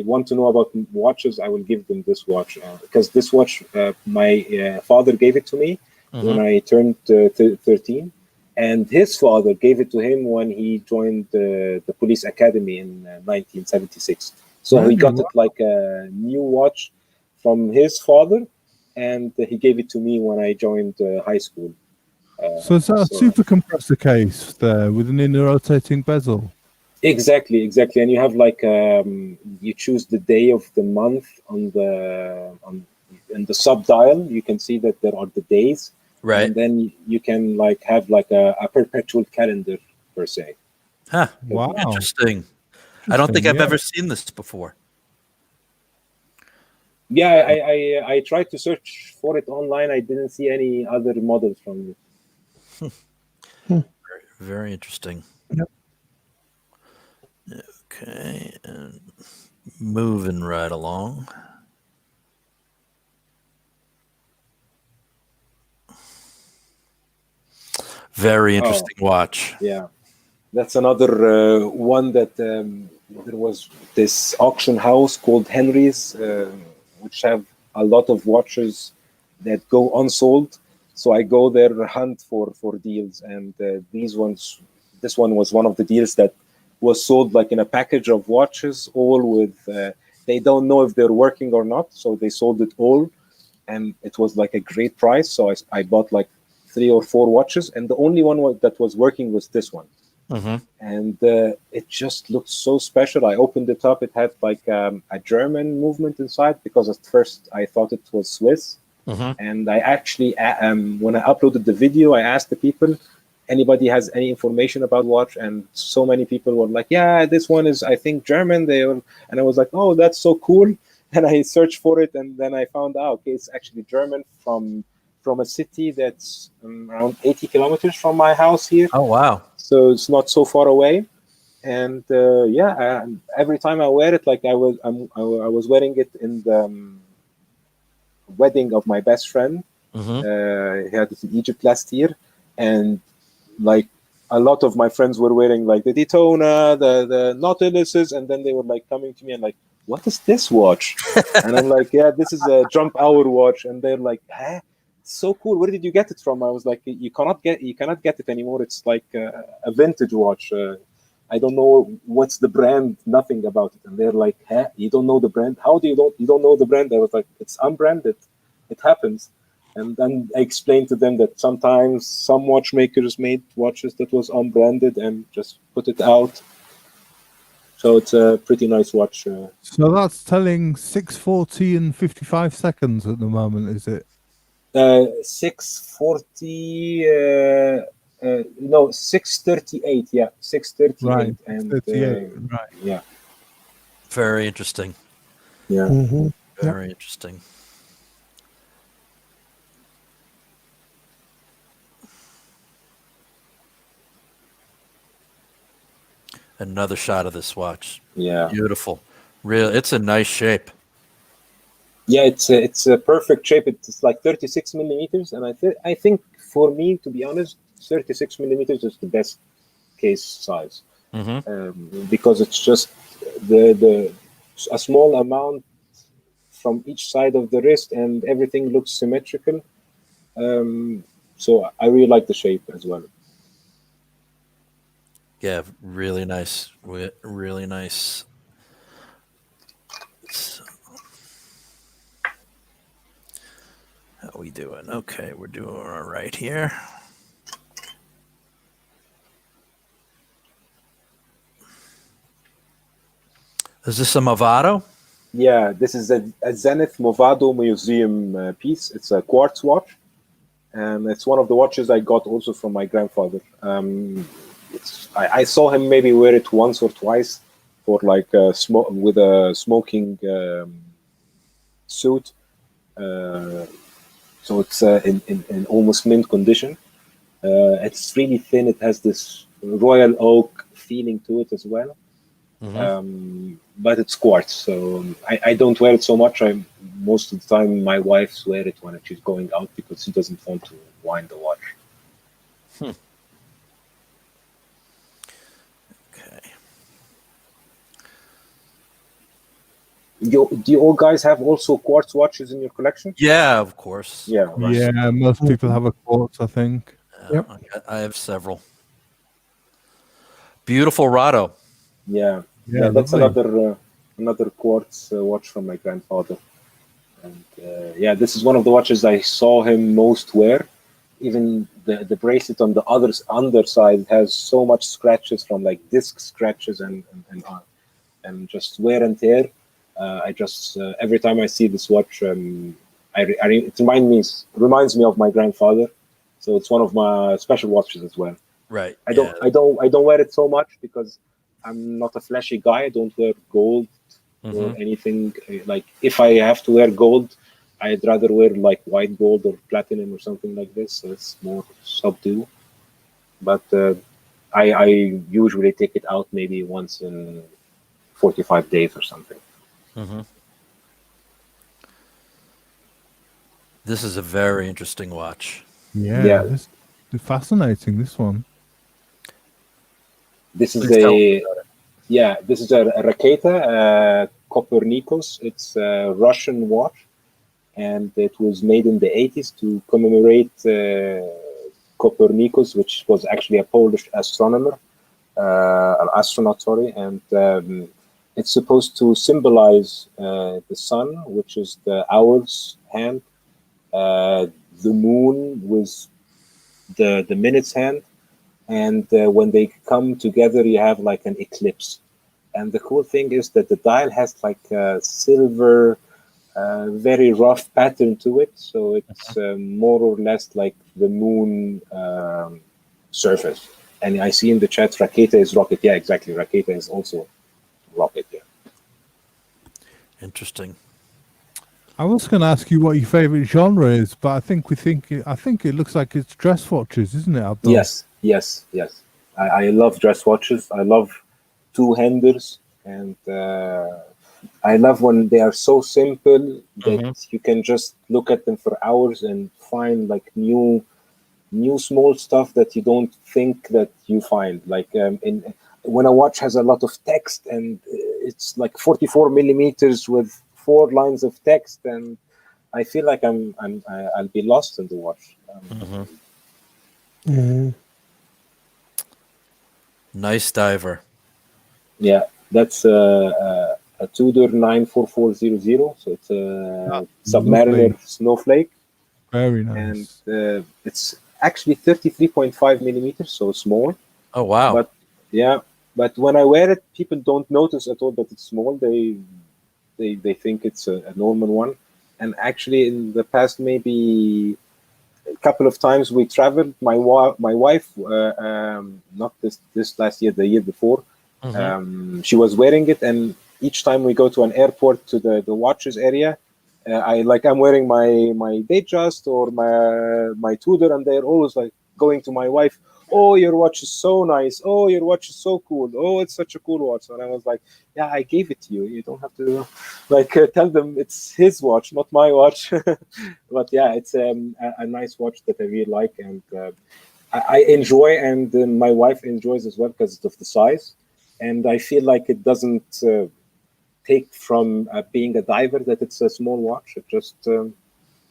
want to know about watches, I will give them this watch because this watch my father gave it to me when I turned 13, and his father gave it to him when he joined the police academy in 1976. So he got it like a new watch from his father, and he gave it to me when I joined high school. So is that a super compressor case there with an inner rotating bezel? Exactly, and you have like you choose the day of the month in the sub dial. You can see that there are the days, Right. and then you can like have like a perpetual calendar per se. Huh. Wow. Interesting. I don't think I've ever seen this before. Yeah, I tried to search for it online. I didn't see any other models from it. Very, very interesting. Yep. Okay, and moving right along. Very interesting watch. Yeah, that's another one that there was this auction house called Henry's, which have a lot of watches that go unsold. So I go there hunt for deals, and this one was one of the deals that was sold like in a package of watches, all with they don't know if they're working or not, so they sold it all, and it was like a great price. So I bought like 3 or 4 watches, and the only one that was working was this one. Mm-hmm. And it just looked so special. I opened it up. It had like a German movement inside, because at first I thought it was Swiss. Mm-hmm. And I actually, when I uploaded the video, I asked the people, anybody has any information about watch? And so many people were like, yeah, this one is, I think, German. And I was like, oh, that's so cool. And I searched for it, and then I found out, okay, it's actually German from a city that's around 80 kilometers from my house here. Oh, wow. So it's not so far away. And every time I wear it, like I was wearing it in the wedding of my best friend. Mm-hmm. He had it in Egypt last year, and like a lot of my friends were wearing like the Daytona, the Nautiluses, and then they were like coming to me and like, what is this watch? And I'm like, yeah, this is a jump hour watch. And they're like, huh? So cool. Where did you get it from? I was like, you cannot get it anymore. It's like a vintage watch. I don't know what's the brand, nothing about it. And they're like, huh? You don't know the brand? How do you don't know the brand? I was like, it's unbranded. It happens. And then I explained to them that sometimes some watchmakers made watches that was unbranded and just put it out. So it's a pretty nice watch. So that's telling 6:40 and 55 seconds at the moment, is it? 6:40. No, 6:38. Yeah, 6:38. Right, And 38. Right. Yeah. Very interesting. Yeah. Mm-hmm. Very interesting. Another shot of this watch. Yeah. Beautiful. It's a nice shape. Yeah, it's a perfect shape. It's like 36 millimeters, and I think for me, to be honest, 36 millimeters is the best case size. Mm-hmm. Because it's just a small amount from each side of the wrist, and everything looks symmetrical. So I really like the shape as well. Yeah, really nice. Really nice. So, how we doing? Okay, we're doing all right here. Is this a Movado? Yeah, this is a Zenith Movado Museum piece. It's a quartz watch, and it's one of the watches I got also from my grandfather. I saw him maybe wear it once or twice for like with a smoking suit. So it's in almost mint condition. It's really thin. It has this royal oak feeling to it as well. Mm-hmm. But it's quartz, so I don't wear it so much. Most of the time my wife's wear it when she's going out because she doesn't want to wind the watch. Okay. Do you all guys have also quartz watches in your collection? Yeah, of course. Yeah. Right. Yeah, most people have a quartz, I think. Yep. I have several. Beautiful Rado. Yeah. Yeah, That's lovely. another quartz watch from my grandfather. And this is one of the watches I saw him most wear. even the bracelet on the underside has so much scratches from like disc scratches and just wear and tear. I just every time I see this watch, it reminds me of my grandfather. So it's one of my special watches as well. Right. I don't wear it so much because I'm not a flashy guy. I don't wear gold or anything. Like if I have to wear gold, I'd rather wear like white gold or platinum or something like this. So it's more subdued. But I usually take it out maybe once in 45 days or something. This is a very interesting watch. Yeah. This is fascinating, this one. This is Please this is a Raketa Copernicus. It's a Russian watch, and it was made in the 80s to commemorate Copernicus, which was actually a Polish astronomer, an astronaut, sorry, and it's supposed to symbolize the sun, which is the hour's hand, the moon with the minute's hand, and when they come together, you have like an eclipse. And the cool thing is that the dial has like a silver, very rough pattern to it, so it's more or less like the moon surface. And I see in the chat, Raketa is rocket. Yeah, exactly. Raketa is also rocket. Yeah. Interesting. I was going to ask you what your favorite genre is, but I think it looks like it's dress watches, isn't it, Abdul? Yes. I love dress watches. I love two-handers, and I love when they are so simple that you can just look at them for hours and find like new small stuff that you don't think that you find. Like when a watch has a lot of text and it's like 44 millimeters with 4 lines of text, and I feel like I'll be lost in the watch. Nice diver. Yeah, that's a Tudor 94400. So it's a Submariner Snowflake. Very nice. And it's actually 33.5 millimeters, so small. Oh wow! But when I wear it, people don't notice at all that it's small. They think it's a normal one. And actually, in the past maybe a couple of times we traveled, my wife, not this last year, the year before, she was wearing it, and each time we go to an airport to the watches area, I'm wearing my Datejust or my Tudor, and they're always like going to my wife, "Oh, your watch is so nice. Oh, your watch is so cool. Oh, it's such a cool watch." And I was like, "Yeah, I gave it to you. You don't have to tell them it's his watch, not my watch." But yeah, it's a nice watch that I really like, and I enjoy, and my wife enjoys as well because of the size. And I feel like it doesn't take from being a diver that it's a small watch. It just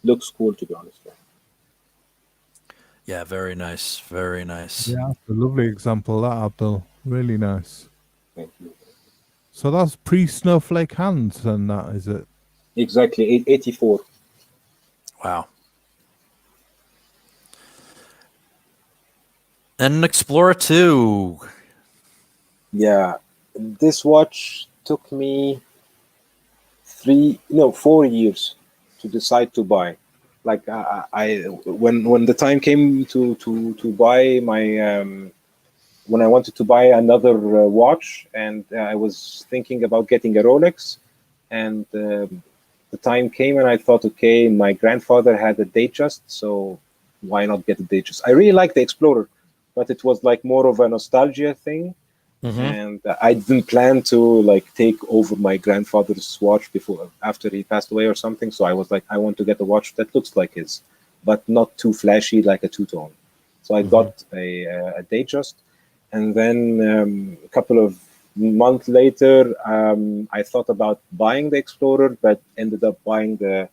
looks cool, to be honest. Yeah, very nice. Very nice. Yeah, that's a lovely example of that, Abdul. Really nice. Thank you. So that's pre-snowflake hands, and that is it. Exactly, 84. Wow. And an Explorer 2. Yeah, this watch took me 4 years to decide to buy. Like when the time came to buy my when I wanted to buy another watch, and I was thinking about getting a Rolex, and the time came and I thought, okay, my grandfather had a Datejust, so why not get a Datejust? I really like the Explorer, but it was like more of a nostalgia thing. And I didn't plan to take over my grandfather's watch after he passed away or something. So I was like, I want to get a watch that looks like his, but not too flashy, like a two-tone. So I got a Datejust, and then a couple of months later, I thought about buying the Explorer, but ended up buying the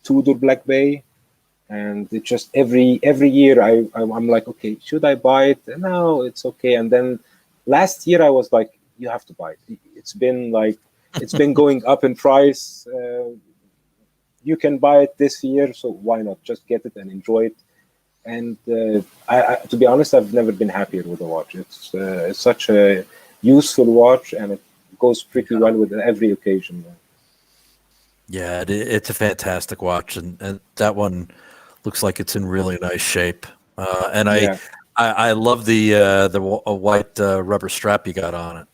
Tudor Black Bay. And it just every year I'm like, okay, should I buy it? No, it's okay. And then last year I was like, you have to buy it. It's been going up in price. You can buy it this year, so why not just get it and enjoy it? And to be honest, I've never been happier with a watch. It's such a useful watch, and it goes pretty well with every occasion. Yeah, it's a fantastic watch, and that one looks like it's in really nice shape. And I love the white rubber strap you got on it.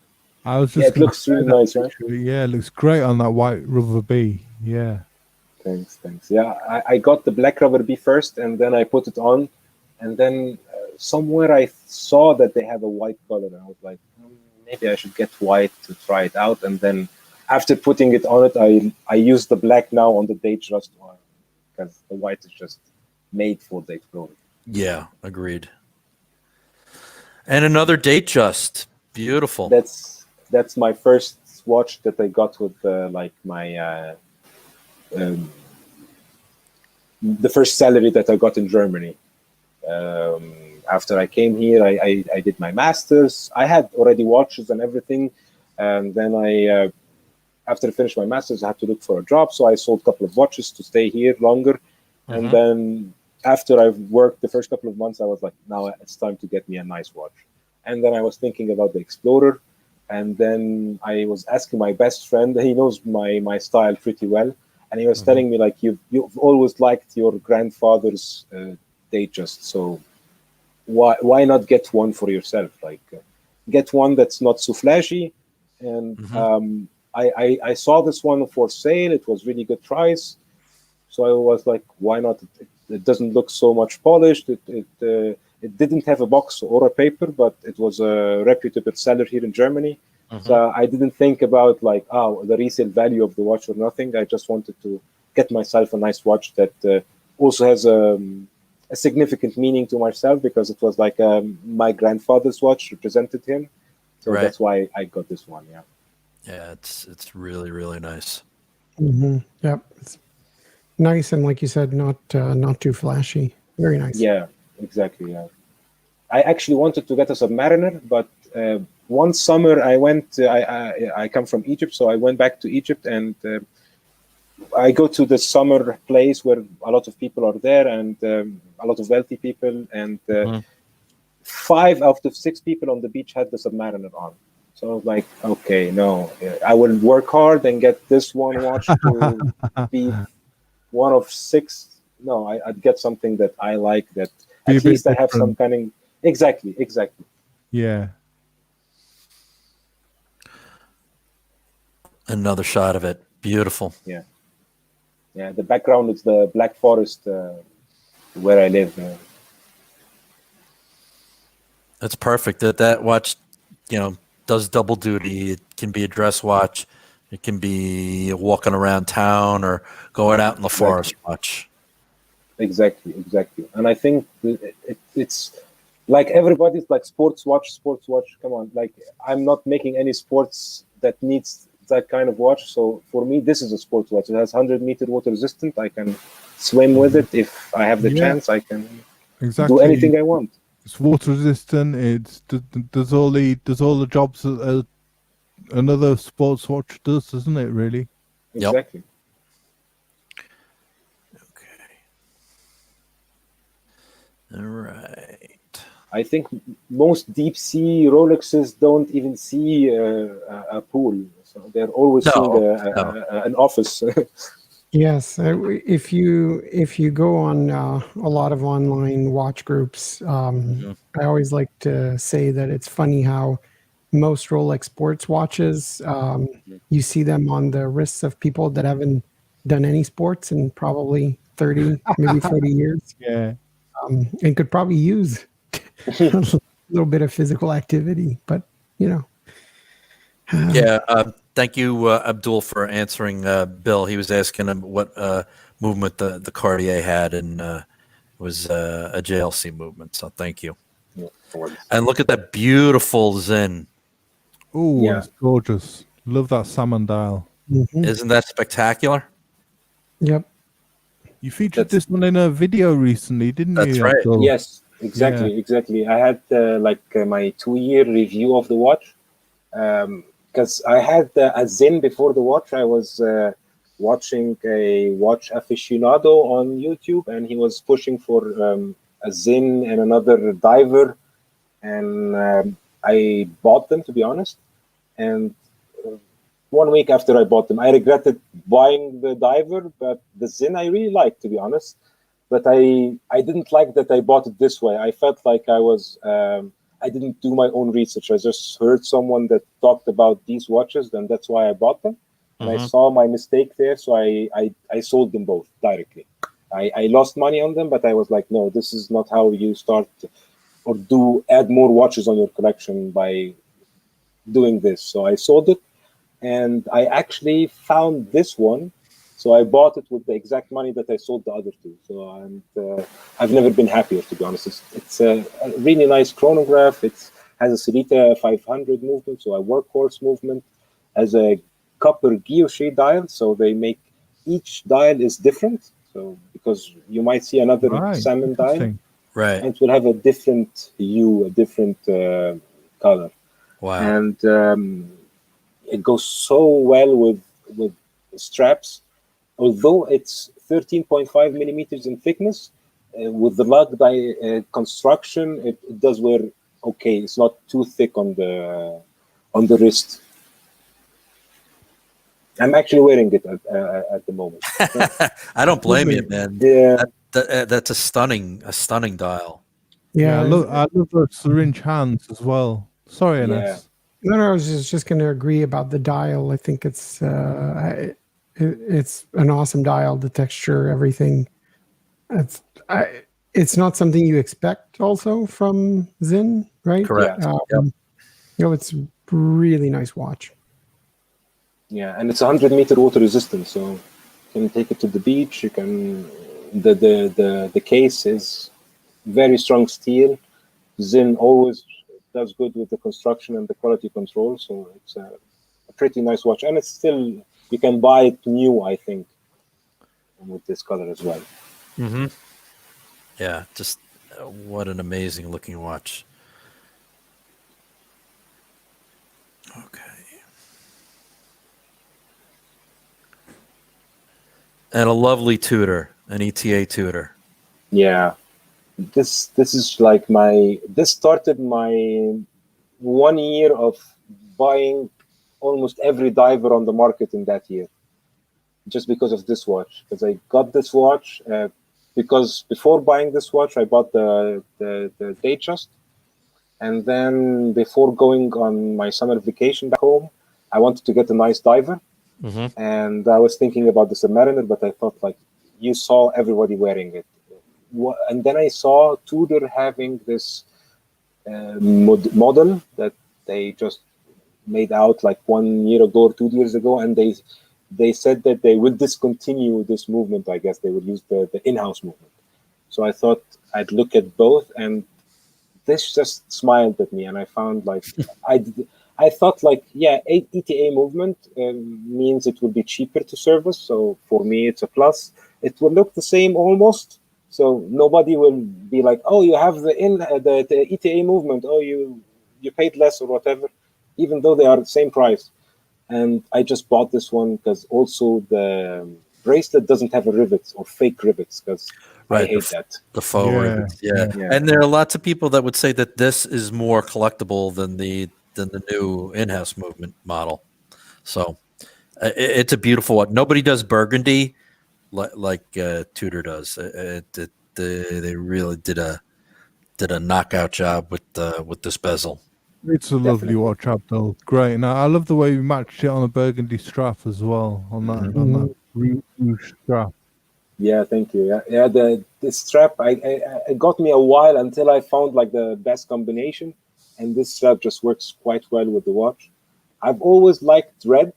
I was just it looks really nice, right? Yeah, it looks great on that white rubber B. Yeah. Thanks. Yeah, I got the black rubber B first, and then I put it on, and then somewhere I saw that they have a white color, and I was like, maybe I should get white to try it out. And then after putting it on it, I use the black now on the Datejust one, because the white is just made for the Explorer. Yeah, agreed. And another Datejust, beautiful. That's my first watch that I got with like my the first salary that I got in Germany. After I came here, I did my master's. I had already watches and everything, and then after I finished my master's, I had to look for a job. So I sold a couple of watches to stay here longer, and then after I've worked the first couple of months, I was like, now it's time to get me a nice watch. And then I was thinking about the Explorer, and then I was asking my best friend. He knows my style pretty well, and he was telling me, like, you've always liked your grandfather's Datejust, so why not get one for yourself? Like, get one that's not so flashy. And I saw this one for sale. It was really good price, so I was like, why not? It doesn't look so much polished. It didn't have a box or a paper, but it was a reputable seller here in Germany. So I didn't think about like, the resale value of the watch or nothing. I just wanted to get myself a nice watch that also has a significant meaning to myself, because it was like my grandfather's watch represented him. So that's why I got this one. Yeah. Yeah, it's really, really nice. Yep, it's nice, and like you said, not too flashy. Very nice. Yeah, exactly. Yeah, I actually wanted to get a Submariner, but one summer I went. I come from Egypt, so I went back to Egypt, and I go to the summer place where a lot of people are there, and a lot of wealthy people, and 5 out of 6 people on the beach had the Submariner on. So I was like, okay, no, I will work hard and get this one watch to be one of 6. No, I'd get something that I like, that at least I have some kind of... Exactly. Yeah. Another shot of it. Beautiful. Yeah. The background is the Black Forest where I live. That's perfect. That watch, does double duty. It can be a dress watch. It can be walking around town or going out in the forest watch. Exactly. And I think it's like everybody's like sports watch. Come on, like, I'm not making any sports that needs that kind of watch. So for me, this is a sports watch. It has 100-meter water resistant. I can swim with it if I have the chance. I can do anything I want. It's water resistant. It does all the jobs that another sports watch does, doesn't it? Really. Exactly. Okay. All right. I think most deep sea Rolexes don't even see a pool, so they're always seeing an office. Yes, if you go on a lot of online watch groups, I always like to say that it's funny how most Rolex sports watches, you see them on the wrists of people that haven't done any sports in probably 30, maybe 40 years. Yeah. And could probably use a little bit of physical activity, but thank you, Abdul, for answering Bill. He was asking him what movement the Cartier had, and it was a JLC movement. So thank you. And look at that beautiful Zen. Oh, it's gorgeous. Love that salmon dial. Isn't that spectacular? Yep. You featured this one in a video recently, didn't you? That's right. Abdul? Yes, exactly. I had my 2-year review of the watch, because I had a Zen before the watch. I was watching a watch aficionado on YouTube, and he was pushing for a Zin and another diver, and I bought them, to be honest. And 1 week after I bought them, I regretted buying the diver, but the Zin I really liked, to be honest. But I didn't like that I bought it this way. I felt like I didn't do my own research. I just heard someone that talked about these watches, and that's why I bought them. And I saw my mistake there, so I sold them both directly. I lost money on them, but I was like, no, this is not how you start or add more watches on your collection by doing this. So I sold it, and I actually found this one. So I bought it with the exact money that I sold the other two. So I've never been happier, to be honest. It's a really nice chronograph. It has a Celita 500 movement, so a workhorse movement, has a copper guilloche dial. So they make each dial is different. So because you might see another salmon dial, right, and it will have a different hue, a different color. Wow. And it goes so well with straps. Although it's 13.5 millimeters in thickness, with the lug construction, it does wear okay. It's not too thick on the wrist. I'm actually wearing it at the moment. I don't blame you, man. Yeah, that's a stunning dial. Yeah, I love the syringe hands as well. Sorry, Enes. No, I was just going to agree about the dial. I think it's an awesome dial. The texture, everything. It's not something you expect also from Zin, right? Correct. It's a really nice watch. Yeah, and it's 100-meter water resistant, so you can take it to the beach. You can. The case is very strong steel. Zin always does good with the construction and the quality control, so it's a pretty nice watch, and it's still, you can buy it new, I think, with this color as well. Mm-hmm. Yeah, just what an amazing looking watch. Okay. And a lovely Tudor, an ETA Tudor. Yeah, this is like this started my 1 year of buying almost every diver on the market in that year, just because of this watch. Because I got this watch because before buying this watch, I bought the Datejust, and then before going on my summer vacation back home, I wanted to get a nice diver. Mm-hmm. And I was thinking about the Submariner, but I thought, like, you saw everybody wearing it. And then I saw Tudor having this model that they just made out like 1 year ago or 2 years ago, and they said that they would discontinue this movement. I guess they would use the in-house movement. So I thought I'd look at both, and this just smiled at me, and I found like I thought like, yeah, ETA movement means it will be cheaper to service. So for me, it's a plus. It will look the same almost. So nobody will be like, oh, you have the ETA movement. Oh, you paid less or whatever, even though they are the same price. And I just bought this one because also the bracelet doesn't have a rivet or fake rivets, because I hate that. The faux rivets. Yeah. And there are lots of people that would say that this is more collectible than the new in-house movement model. So it's a beautiful one. Nobody does burgundy like Tudor does. They really did a knockout job with this bezel. It's a lovely watch, Abdul. Great. And I love the way we matched it on a burgundy strap as well, on that rouge strap. Yeah, thank you. Yeah. The strap, it got me a while until I found like the best combination, and this strap just works quite well with the watch. I've always liked red,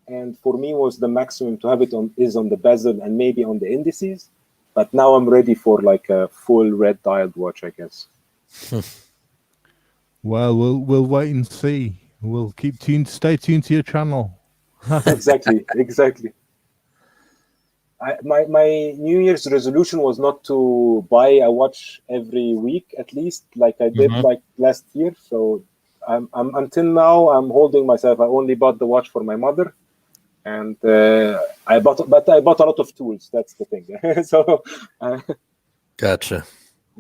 and for me was the maximum to have it on the bezel and maybe on the indices. But now I'm ready for like a full red dialed watch, I guess. Well, we'll wait and see. We'll keep tuned. Stay tuned to your channel. Exactly. My New Year's resolution was not to buy a watch every week, at least, like I did like last year. So I'm until now I'm holding myself. I only bought the watch for my mother, and I bought a lot of tools. That's the thing. So Gotcha.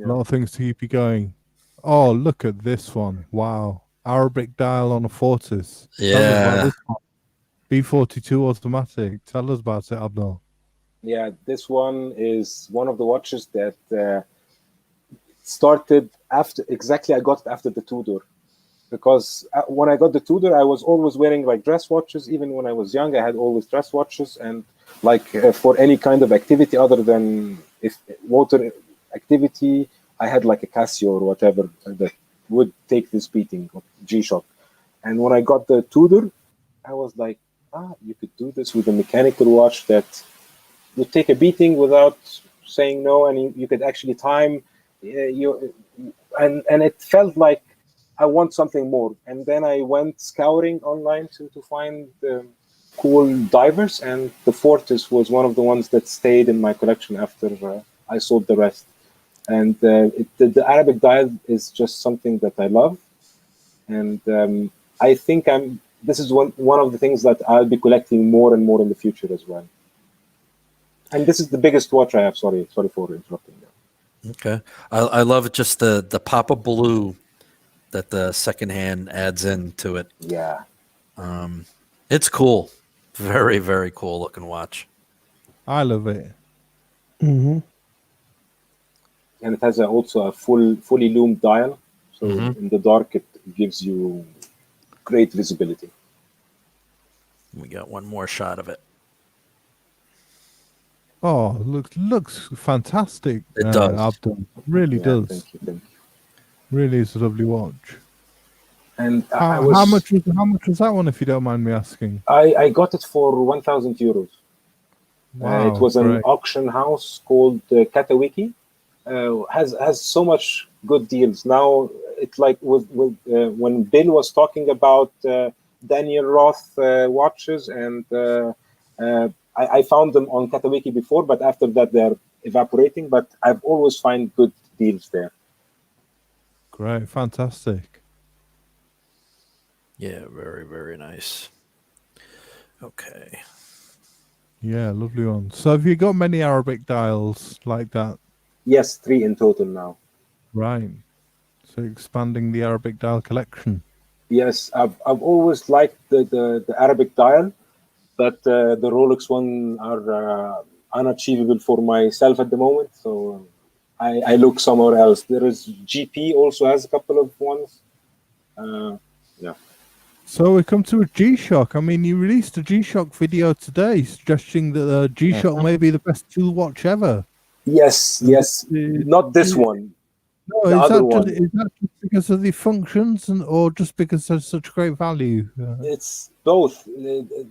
A lot of things to keep you going. Oh, look at this one! Wow, Arabic dial on a Fortis. Tell us about Yeah. this one. B42 automatic. Tell us about it, Abdul. Yeah, this one is one of the watches that started I got it after the Tudor. Because when I got the Tudor, I was always wearing like dress watches. Even when I was young, I had always dress watches, and like for any kind of activity other than if water activity, I had like a Casio or whatever that would take this beating of G-Shock. And when I got the Tudor, I was like, you could do this with a mechanical watch that would take a beating without saying no, and you could actually time and it felt like I want something more. And then I went scouring online to find cool divers, and the Fortis was one of the ones that stayed in my collection after I sold the rest. And the Arabic dial is just something that I love, and I think this is one of the things that I'll be collecting more and more in the future as well. And this is the biggest watch I have. Sorry for interrupting you. Okay. I love just the pop of blue that the secondhand adds into it. Yeah. It's cool. Very, very cool looking watch. I love it. Mm-hmm. And it has also a fully loomed dial. So in the dark, it gives you great visibility. We got one more shot of it. Oh, looks fantastic. It does. Abdul. Really does. Thank you. Really is a lovely watch. And how much was that one, if you don't mind me asking? I got it for 1,000 euros. Wow, it was an great. auction house called Katawiki. Has so much good deals. Now it's like when Bill was talking about Daniel Roth watches, and I found them on Katawiki before, but after that they're evaporating. But I've always find good deals there. Great, fantastic. Yeah, very, very nice. Okay. Yeah, lovely one. So have you got many Arabic dials like that? Yes, 3 in total now. Right. So expanding the Arabic dial collection. Yes, I've always liked the Arabic dial, but the Rolex one are unachievable for myself at the moment. So I look somewhere else. There is GP also has a couple of ones. Yeah. So we come to a G-Shock. I mean, you released a G-Shock video today suggesting that the G-Shock may be the best tool watch ever. Yes. Not this one. No, the is other that one. Is that just because of the functions, or just because there's such great value? It's both.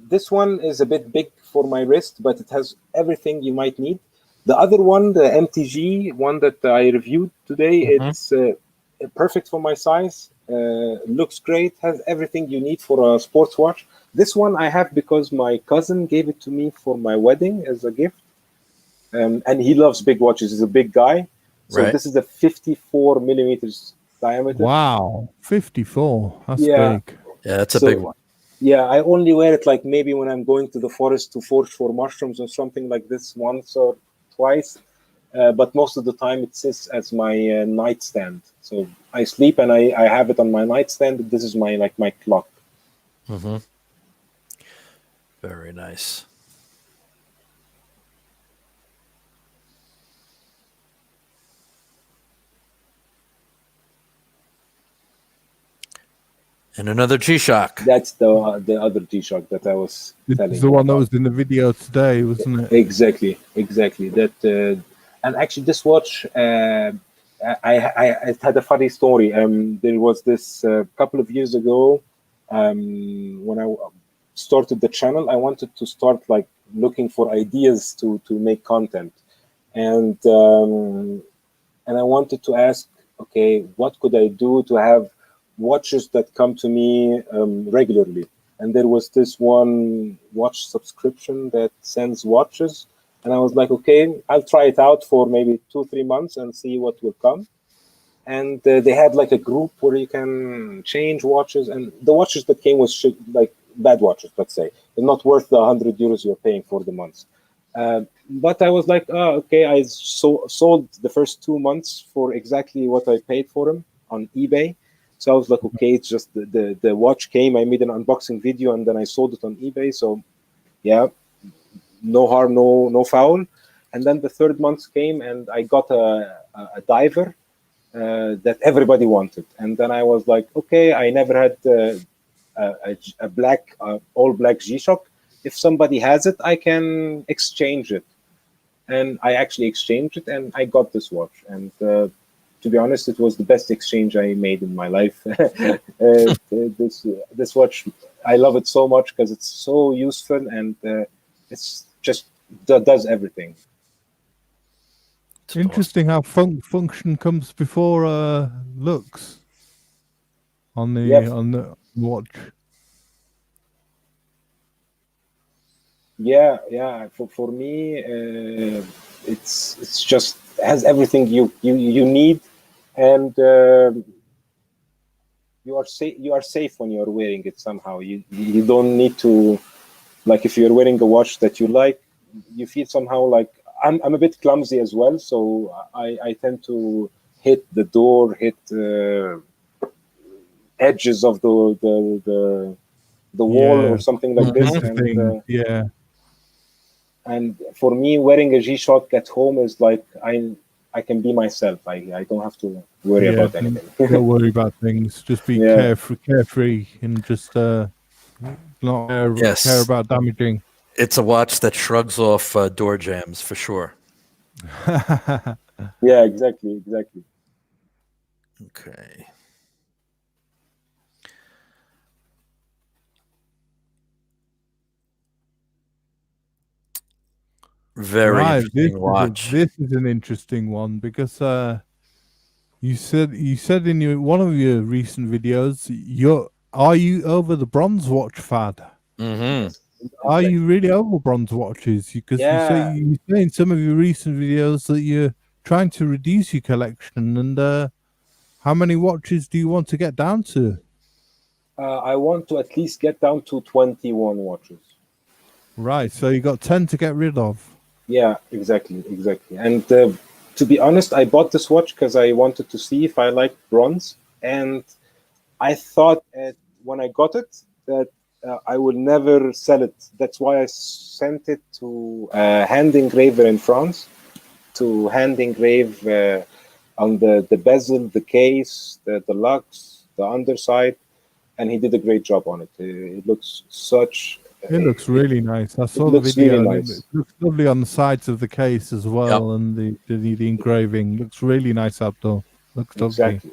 This one is a bit big for my wrist, but it has everything you might need. The other one, the MTG one that I reviewed today, it's perfect for my size. Looks great, has everything you need for a sports watch. This one I have because my cousin gave it to me for my wedding as a gift. And he loves big watches. He's a big guy. So This is a 54 millimeters diameter. Wow, 54. That's big. Yeah, that's a big one. Yeah, I only wear it like maybe when I'm going to the forest to forage for mushrooms or something like this once or twice. But most of the time it sits as my nightstand. So I sleep and I have it on my nightstand. This is my clock. Very nice. And another G-Shock. That's the other G-Shock that I was telling you. The one that was in the video today, wasn't it? Exactly. That and actually this watch, I had a funny story. There was this couple of years ago when I started the channel. I wanted to start like looking for ideas to make content, and I wanted to ask, okay, what could I do to have watches that come to me regularly? And there was this one watch subscription that sends watches, and I was like, okay, I'll try it out for maybe 2-3 months and see what will come. And they had like a group where you can change watches, and the watches that came was like bad watches, let's say. They're not worth the 100 euros you're paying for the month. But I was like, oh, okay. I sold the first 2 months for exactly what I paid for them on eBay. So I was like, okay, it's just the watch came. I made an unboxing video and then I sold it on eBay. So yeah, no harm, no foul. And then the third month came and I got a diver that everybody wanted. And then I was like, okay, I never had a black, all black G-Shock. If somebody has it, I can exchange it. And I actually exchanged it and I got this watch. And to be honest, it was the best exchange I made in my life. This watch, I love it so much because it's so useful and it's just does everything. It's interesting how function comes before looks on the watch. Yeah. For me, it's just has everything you need, and you are safe when you're wearing it. Somehow you don't need to, like, if you're wearing a watch that you like, you feel somehow like I'm a bit clumsy as well, so I tend to hit the door, hit edges of the wall or something like this, and and for me, wearing a G-Shock at home is like I can be myself. I don't have to worry about anything. Don't worry about things. Just be carefree, and just not care about damaging. It's a watch that shrugs off door jams for sure. Yeah, exactly. Okay. Very interesting watch. This is an interesting one because you said in one of your recent videos are you over the bronze watch fad? Mm-hmm. Are you really over bronze watches? Because you say in some of your recent videos that you're trying to reduce your collection, and how many watches do you want to get down to? I want to at least get down to 21 watches. Right, so you got 10 to get rid of. Yeah, exactly. And to be honest, I bought this watch because I wanted to see if I liked bronze, and I thought when I got it that I will never sell it. That's why I sent it to a hand engraver in France to hand engrave on the bezel, the case, the lugs, the underside, and he did a great job on it. It looks It looks really nice. I saw the video. Really nice. It looks lovely on the sides of the case as well, and the engraving looks really nice, Abdul. Looks lovely. Exactly.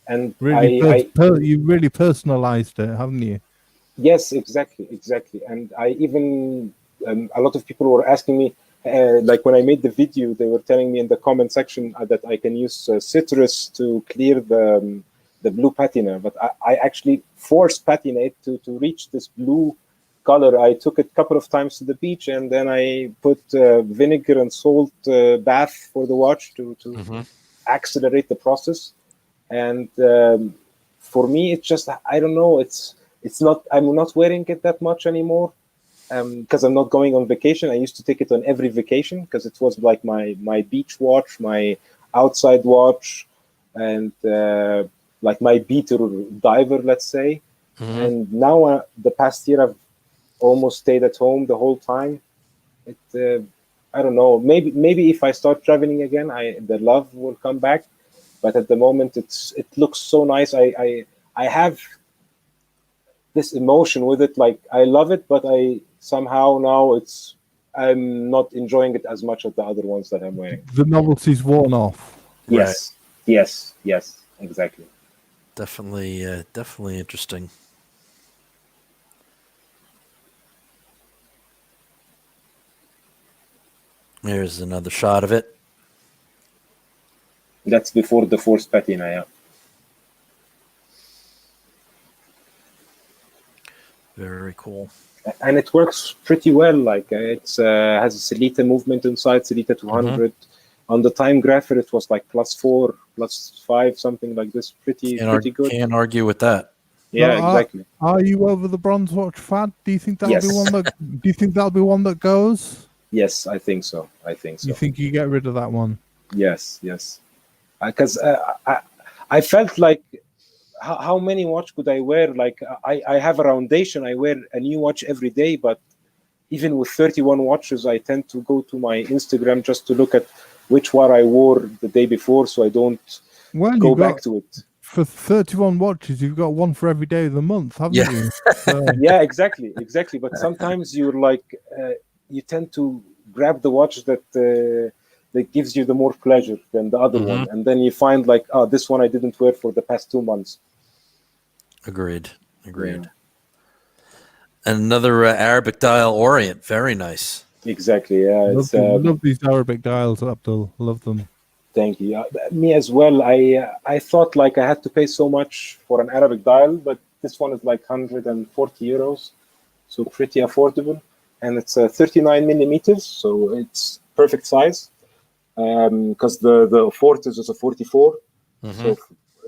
And really, you really personalized it, haven't you? Yes, exactly. And I even a lot of people were asking me, like when I made the video, they were telling me in the comment section that I can use citrus to clear the blue patina, but I actually forced patinate to reach this blue color. I took it a couple of times to the beach, and then I put vinegar and salt bath for the watch to accelerate the process. And for me, it's just, I don't know, it's not, I'm not wearing it that much anymore because I'm not going on vacation. I used to take it on every vacation because it was like my beach watch, my outside watch, and like my beater diver, let's say. And now the past year I've almost stayed at home the whole time. I don't know, maybe if I start traveling again, the love will come back. But at the moment, it looks so nice. I have this emotion with it. Like, I love it, but I somehow now I'm not enjoying it as much as the other ones that I'm wearing. The novelty's worn off. Yes, right. Yes, exactly. Definitely interesting. Here's another shot of it. That's before the force patina, yeah. Very cool. And it works pretty well. Like it's has a Celita movement inside, Celita 200. On the time grapher, it was like +4, +5, something like this. Pretty good. Can't argue with that. Yeah, exactly. Are you over the bronze watch fad? Do you think that'll be one that? Do you think that'll be one that goes? Yes, I think so. I think so. You think you get rid of that one? Yes, yes. Because I felt like, how many watch could I wear? Like I have a roundation. I wear a new watch every day, but even with 31 watches, I tend to go to my Instagram just to look at which one I wore the day before, so I don't go back to it. For 31 watches, you've got one for every day of the month, haven't you? Yeah, exactly. But sometimes you're like, you tend to grab the watch that gives you the more pleasure than the other one, and then you find like, oh, this one I didn't wear for the past 2 months. Agreed. Yeah. And another Arabic dial Orient, very nice. Exactly. Yeah, love these Arabic dials, Abdul. Love them. Thank you. Me as well. I thought like I had to pay so much for an Arabic dial, but this one is like 140 euros, so pretty affordable, and it's 39 millimeters, so it's perfect size. Because the Fortis is a 44, so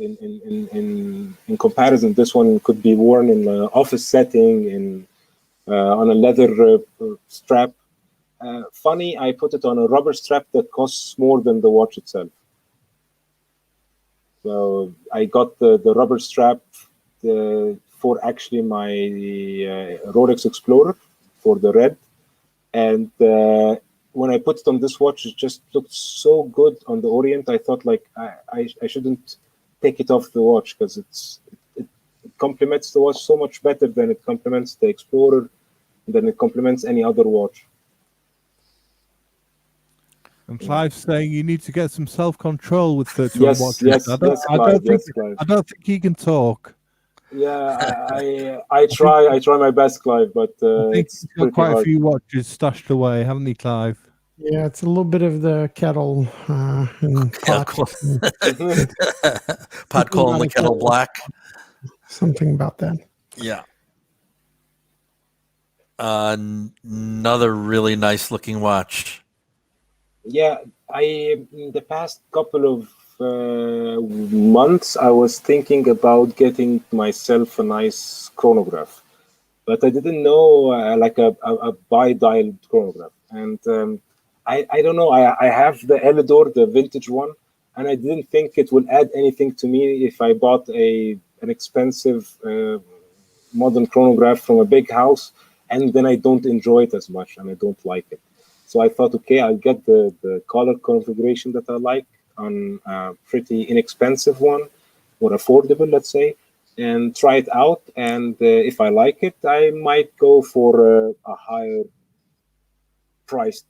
in comparison, this one could be worn in an office setting, on a leather strap. Funny, I put it on a rubber strap that costs more than the watch itself. So I got the rubber strap for actually my Rolex Explorer for the red, and when I put it on this watch, it just looked so good on the Orient. I thought like I shouldn't take it off the watch because it complements the watch so much better than it complements the Explorer, than it complements any other watch. And Clive's saying you need to get some self-control with 31 watches. I don't think he can talk. Yeah, I try my best, Clive, but I think he's got quite a few watches stashed away, haven't he, Clive? Yeah, it's a little bit of the kettle and pot. Pot calling the kettle black. Something about that. Yeah. Another really nice looking watch. Yeah, in the past couple of months, I was thinking about getting myself a nice chronograph, but I didn't know like a bi-dial chronograph. And I don't know, I have the Elidor, the vintage one, and I didn't think it would add anything to me if I bought an expensive modern chronograph from a big house, and then I don't enjoy it as much and I don't like it. So I thought, okay, I'll get the color configuration that I like on a pretty inexpensive one, or affordable, let's say, and try it out. And if I like it, I might go for a higher priced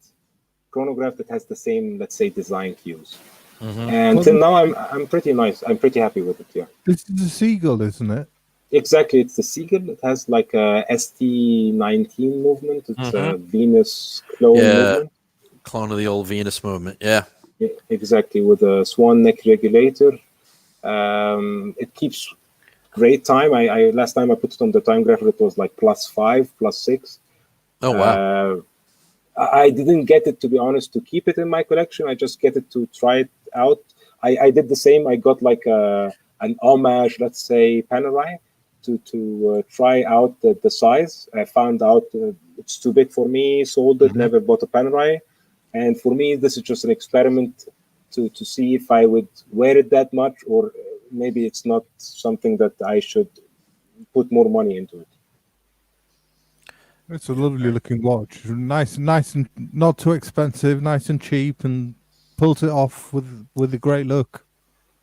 chronograph that has the same, let's say, design cues. And until now, I'm pretty nice. I'm pretty happy with it. Yeah. This is a Seagull, isn't it? Exactly, it's the Seagull. It has like a ST19 movement. It's a Venus clone movement. Clone of the old Venus movement. Yeah, exactly, with a swan neck regulator. It keeps great time. I last time I put it on the time grapher, it was like +5, +6. Oh wow! I didn't get it, to be honest, to keep it in my collection. I just get it to try it out. I did the same. I got like an homage, let's say, Panerai, to try out the size. I found out it's too big for me, sold it, never bought a Panerai. And for me, this is just an experiment to see if I would wear it that much, or maybe it's not something that I should put more money into it. It's a lovely looking watch. Nice and not too expensive, nice and cheap, and pulls it off with a great look.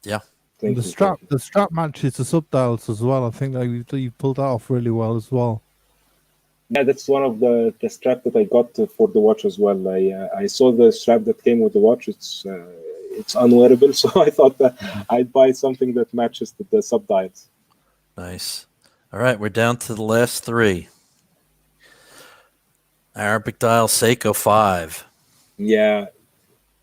Yeah. The strap matches the subdials as well. I think you pulled that off really well as well. Yeah, that's one of the strap that I got for the watch as well. I saw the strap that came with the watch. It's unwearable, so I thought that I'd buy something that matches the subdials. Nice. All right, we're down to the last three. Arabic dial Seiko 5. Yeah,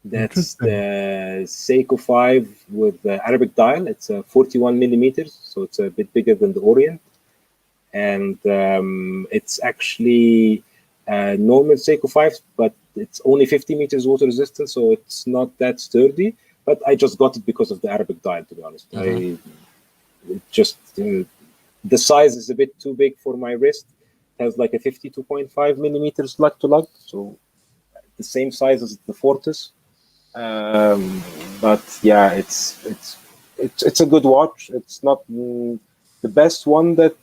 that's the Seiko 5 with the Arabic dial. It's 41 millimeters, so it's a bit bigger than the Orient. And it's actually normal Seiko 5, but it's only 50 meters water resistant, so it's not that sturdy. But I just got it because of the Arabic dial, to be honest. The size is a bit too big for my wrist. It has like a 52.5 millimeters lug to lug, so the same size as the Fortis. But yeah, it's a good watch. It's not the best one that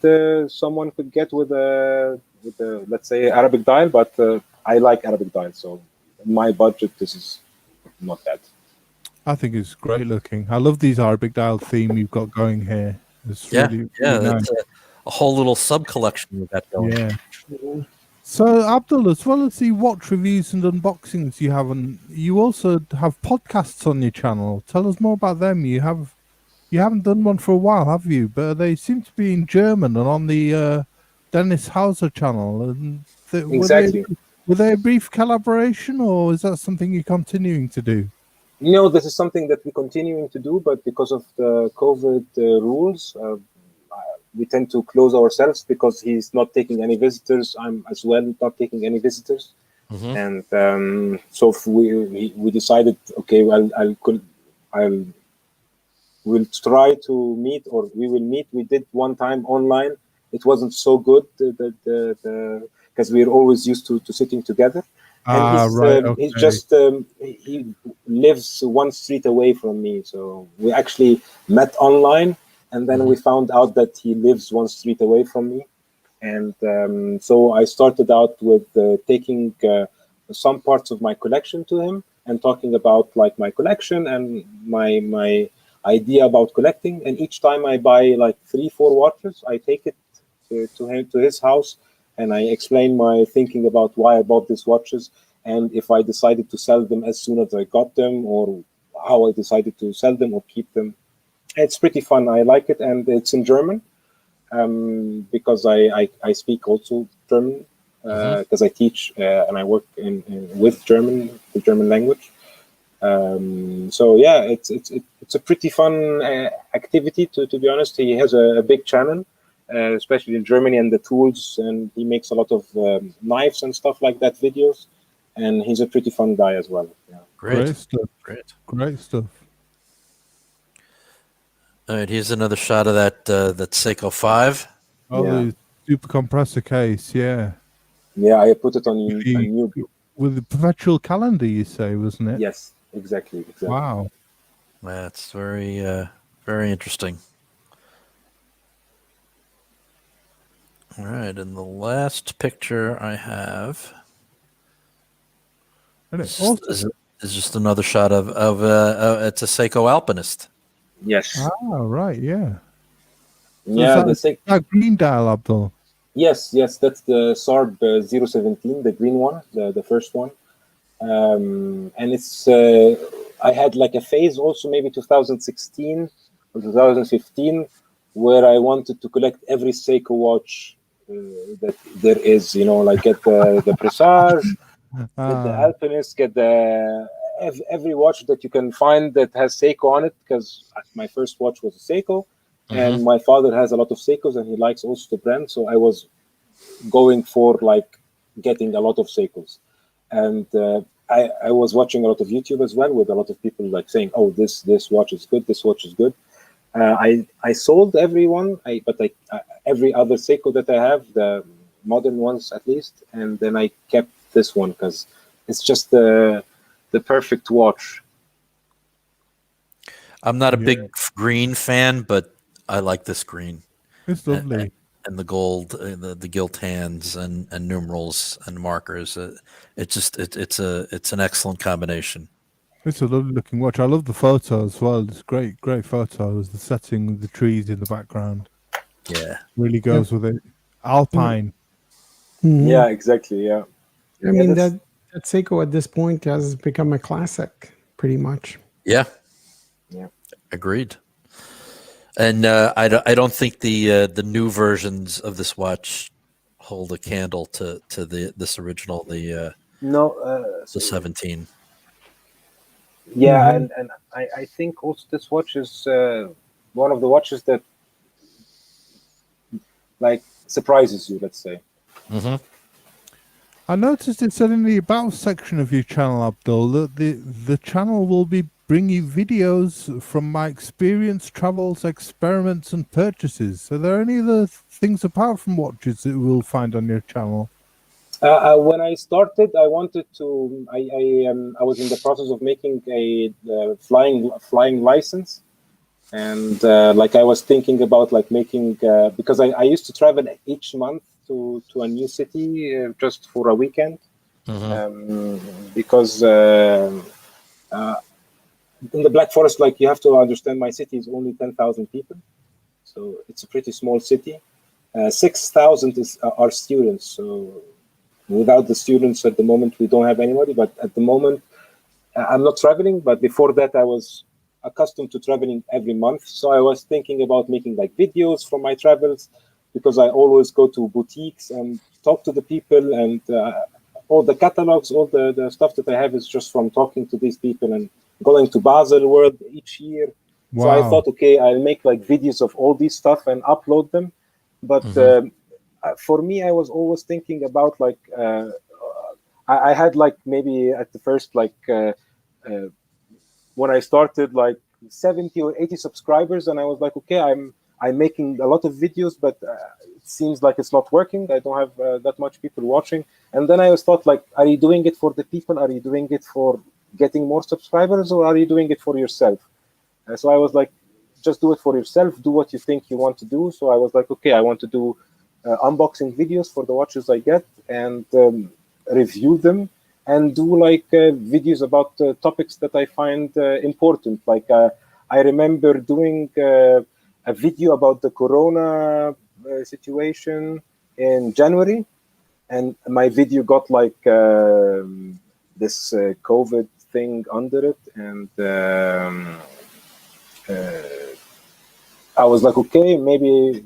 someone could get with a let's say Arabic dial, but I like Arabic dial, so in my budget this is not bad. I think it's great looking. I love these Arabic dial theme you've got going here. It's really nice. That's a whole little sub collection with that going. Yeah. So, Abdul, as well as the watch reviews and unboxings you have, you also have podcasts on your channel. Tell us more about them. You haven't done one for a while, have you? But they seem to be in German and on the Dennis Hauser channel. And Exactly. Were they a brief collaboration, or is that something you're continuing to do? No, this is something that we're continuing to do, but because of the COVID rules, we tend to close ourselves because he's not taking any visitors. I'm as well not taking any visitors. And so we decided, okay, well, we'll try to meet, or we will meet. We did one time online. It wasn't so good because we're always used to sitting together. And he's just he lives one street away from me, so we actually met online, and then we found out that he lives one street away from me. And so I started out with taking some parts of my collection to him and talking about like my collection and my idea about collecting. And each time I buy like 3-4 watches, I take it to his house, and I explain my thinking about why I bought these watches, and if I decided to sell them as soon as I got them, or how I decided to sell them or keep them. It's pretty fun. I like it, and it's in German because I speak also German because I teach and I work with the German language. So yeah, it's a pretty fun activity. To be honest, he has a big channel. Especially in Germany, and the tools, and he makes a lot of knives and stuff like that, videos, and he's a pretty fun guy as well. Yeah. Great stuff. Great stuff. All right, here's another shot of that Seiko 5. Oh, the super compressor case, yeah. Yeah, I put it on a new with the perpetual calendar, you say, wasn't it? Yes, exactly. Wow, that's very very interesting. All right, and the last picture I have is just another shot of it's a Seiko Alpinist. Yes. Ah, right, yeah. Yeah, that green dial, Abdul. Yes, that's the SARB 017, the green one, the first one. And it's I had like a phase also maybe 2016 or 2015 where I wanted to collect every Seiko watch that there is, like get the Presage, get the Alpinist, get every watch that you can find that has Seiko on it, because my first watch was a Seiko, and my father has a lot of Seikos and he likes also the brand, so I was going for like getting a lot of Seikos. And I was watching a lot of YouTube as well with a lot of people like saying, oh, this watch is good, this watch is good. I sold everyone, but every other Seiko that I have, the modern ones at least, and then I kept this one because it's just the perfect watch. I'm not a big green fan, but I like this green. It's lovely. And the gold, the gilt hands and numerals and markers. It's an excellent combination. It's a lovely looking watch. I love the photo as well. It's great photos. The setting with the trees in the background. Yeah. Really goes with it. Alpine. Yeah, exactly. Yeah. I mean, that Seiko at this point has become a classic, pretty much. Yeah. Agreed. And I don't think the new versions of this watch hold a candle to this original, the 17. Yeah, and I think also this watch is one of the watches that like surprises you, let's say. I noticed it said in the about section of your channel, Abdul, that the channel will be bringing videos from my experience, travels, experiments, and purchases. Are there any other things apart from watches that we'll find on your channel? When I started, I wanted to. I was in the process of making a flying license, and like I was thinking about like making because I used to travel each month to a new city just for a weekend, because in the Black Forest, like you have to understand, my city is only 10,000 people, so it's a pretty small city. 6,000 are students, so without the students at the moment we don't have anybody. But at the moment I'm not traveling, but before that I was accustomed to traveling every month, so I was thinking about making like videos from my travels, because I always go to boutiques and talk to the people, and all the catalogs, all the stuff that I have is just from talking to these people and going to Basel World each year. Wow. So I thought, okay, I'll make like videos of all these stuff and upload them. But for me, I was always thinking about like I had like maybe at the first like when I started like 70 or 80 subscribers, and I was like, okay, I'm making a lot of videos, but it seems like it's not working. I don't have that much people watching. And then I was thought like, are you doing it for the people? Are you doing it for getting more subscribers, or are you doing it for yourself? So I was like, just do it for yourself. Do what you think you want to do. So I was like, okay, I want to do unboxing videos for the watches I get, and review them, and do like videos about topics that I find important. Like I remember doing a video about the Corona situation in January, and my video got like this COVID thing under it, and I was like, okay, maybe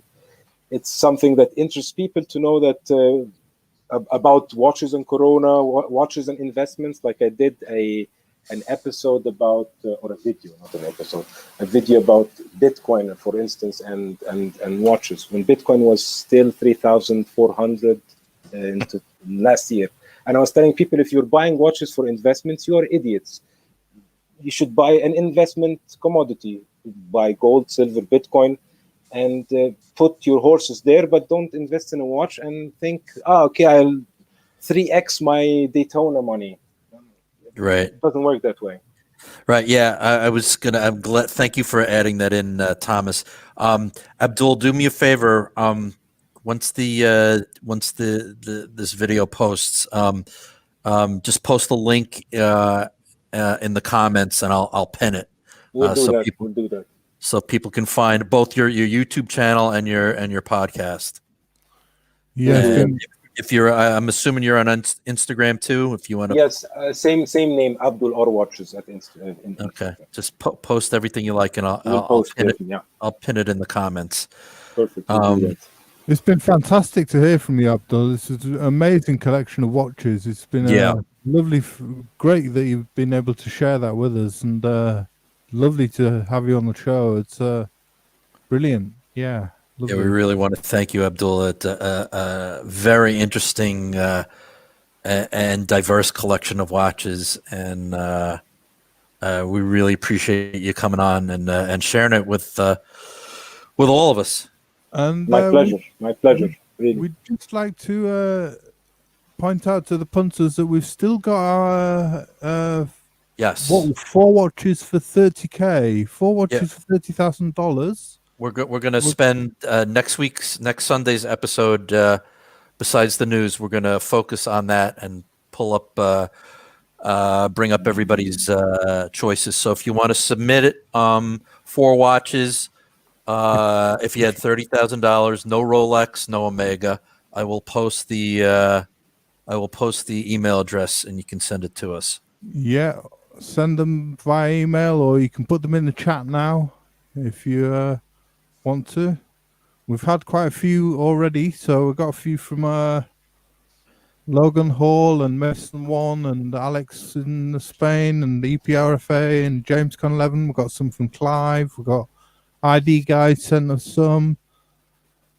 it's something that interests people to know that about watches and Corona, watches and investments. Like I did an episode about, or a video, not an episode, a video about Bitcoin, for instance, and watches, when Bitcoin was still 3,400 into last year. And I was telling people, if you're buying watches for investments, you are idiots. You should buy an investment commodity, buy gold, silver, Bitcoin, and put your horses there, but don't invest in a watch and think, okay, I'll 3x my Daytona money. Right. It doesn't work that way. Right. Yeah. I'm glad. Thank you for adding that in, Thomas. Abdul, do me a favor. Once this video posts, just post the link in the comments, and I'll pin it. We'll do that. So people can find both your YouTube channel and your podcast. Yeah. If you're, I'm assuming you're on Instagram too. If you want to. Yes, same name, Abdul R Watches at Instagram. Okay, just post everything you like, and I'll pin it. Yeah. I'll pin it in the comments. Perfect. It's been fantastic to hear from you, Abdul. This is an amazing collection of watches. It's been lovely, great that you've been able to share that with us, and lovely to have you on the show. It's brilliant. Yeah. Lovely. Yeah, we really want to thank you, Abdul. It's a very interesting and diverse collection of watches, and we really appreciate you coming on and sharing it with all of us. And my pleasure. Really. We'd just like to point out to the punters that we've still got our 4 watches for $30,000, 4 watches for $30,000. We're going to spend next Sunday's episode. Besides the news, we're going to focus on that and pull up, bring up everybody's choices. So if you want to submit it, 4 watches. If you had $30,000, no Rolex, no Omega, I will post the email address, and you can send it to us. Yeah, send them via email, or you can put them in the chat now if you want to. We've had quite a few already, so we've got a few from Logan Hall and Mason One and Alex in Spain and EPRFA and James Con 11. We've got some from Clive. We've got ID guys sent us some,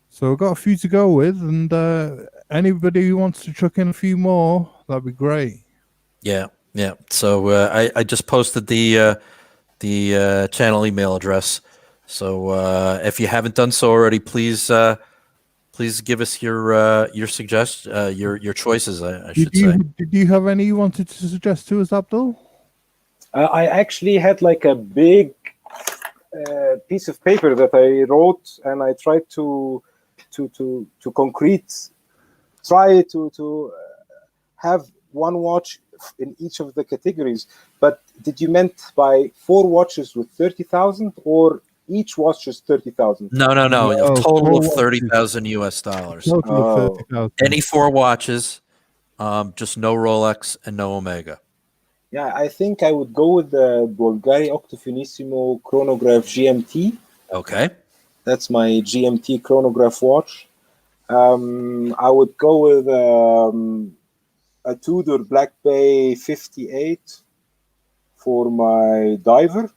so we've got a few to go with, and anybody who wants to chuck in a few more, that'd be great. Yeah. So I just posted the channel email address. So if you haven't done so already, please please give us your choices. I should say. Did you have any you wanted to suggest to us, Abdul? I actually had like a big piece of paper that I wrote, and I tried to try to have one watch in each of the categories. But did you meant by 4 watches with 30,000, or each watch is 30,000? No. No, A total of watches. 30,000 US dollars. Total of 30,000. Any 4 watches, just no Rolex and no Omega. Yeah, I think I would go with the Bulgari Octofinissimo chronograph GMT. Okay. That's my GMT chronograph watch. I would go with a Tudor Black Bay 58 for my diver.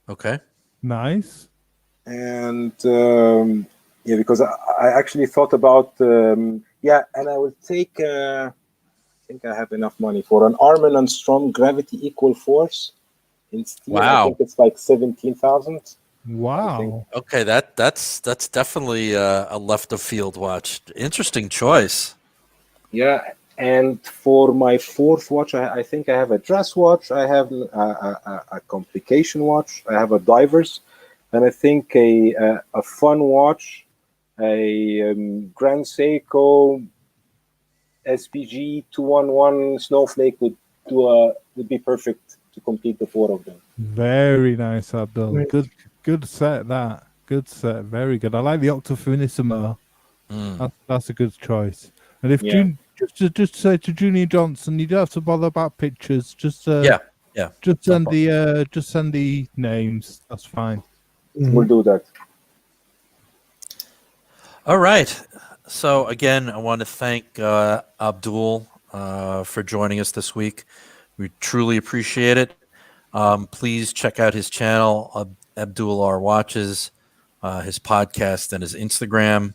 Okay. Nice. And because I actually thought about and I will take I think I have enough money for an Armin & Strom Gravity Equal Force in steel. Wow. I think it's like 17,000. Wow. Okay, that's definitely a left of field watch. Interesting choice. Yeah, and for my 4th watch, I think I have a dress watch. I have a complication watch. I have a divers, and I think a fun watch, a Grand Seiko SPG 211 Snowflake would be perfect to complete the 4 of them. Very nice, Abdul. Good set. That good set. Very good. I like the Octofinissimo. That's a good choice. And if just say to Junior Johnson, you don't have to bother about pictures. Just Just send the names. That's fine. We'll do that. All right. So again, I want to thank Abdul for joining us this week. We truly appreciate it. Please check out his channel, Abdul R Watches, his podcast, and his Instagram.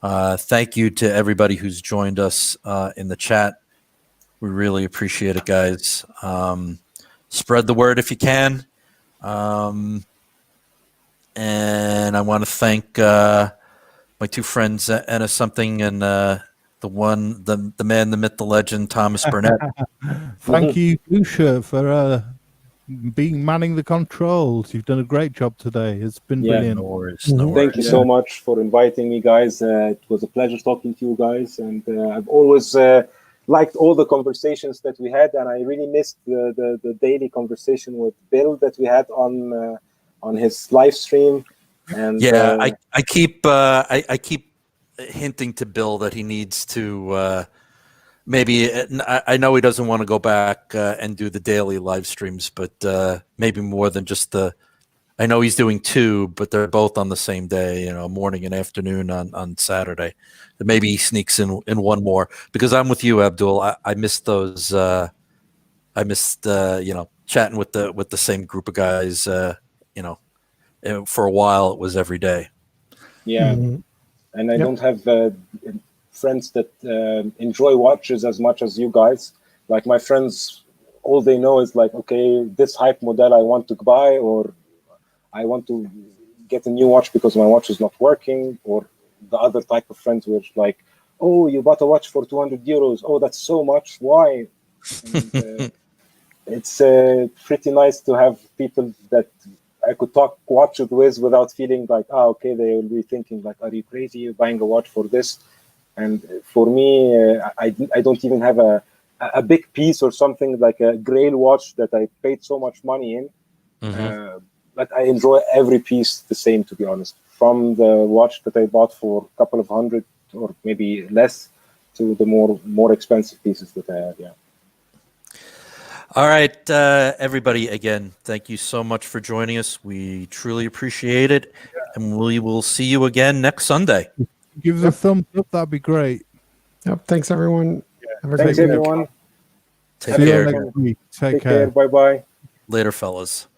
Thank you to everybody who's joined us in the chat. We really appreciate it, guys. Spread the word if you can. And I want to thank my 2 friends, Anna Something and the man, the myth, the legend, Thomas Burnett. Thank you, Lucia, for manning the controls. You've done a great job today. It's been brilliant. No worries. Thank you so much for inviting me, guys. It was a pleasure talking to you guys, and I've always liked all the conversations that we had, and I really missed the daily conversation with Bill that we had on his live stream. And I keep hinting to Bill that he needs to maybe. I know he doesn't want to go back and do the daily live streams, but maybe more than just the. I know he's doing 2, but they're both on the same day. Morning and afternoon on Saturday. Maybe he sneaks in one more, because I'm with you, Abdul. I missed those. I missed chatting with the same group of guys. For a while, it was every day. Yeah, and I don't have friends that enjoy watches as much as you guys. Like my friends, all they know is like, okay, this hype model I want to buy, or I want to get a new watch because my watch is not working. Or the other type of friends which like, oh, you bought a watch for 200 euros. Oh, that's so much. Why? And, it's pretty nice to have people that I could watch it with without feeling like, okay, they will be thinking like, are you crazy? You're buying a watch for this? And for me, I don't even have a big piece or something like a Grail watch that I paid so much money in. But I enjoy every piece the same, to be honest. From the watch that I bought for a couple of hundred or maybe less to the more expensive pieces that I have. Yeah. All right, everybody, again, thank you so much for joining us. We truly appreciate it, and we will see you again next Sunday. Give us a thumbs up. That'd be great. Yep. Thanks, everyone. Thanks, everyone. Take care. Next week. Take care. Bye-bye. Later, fellas.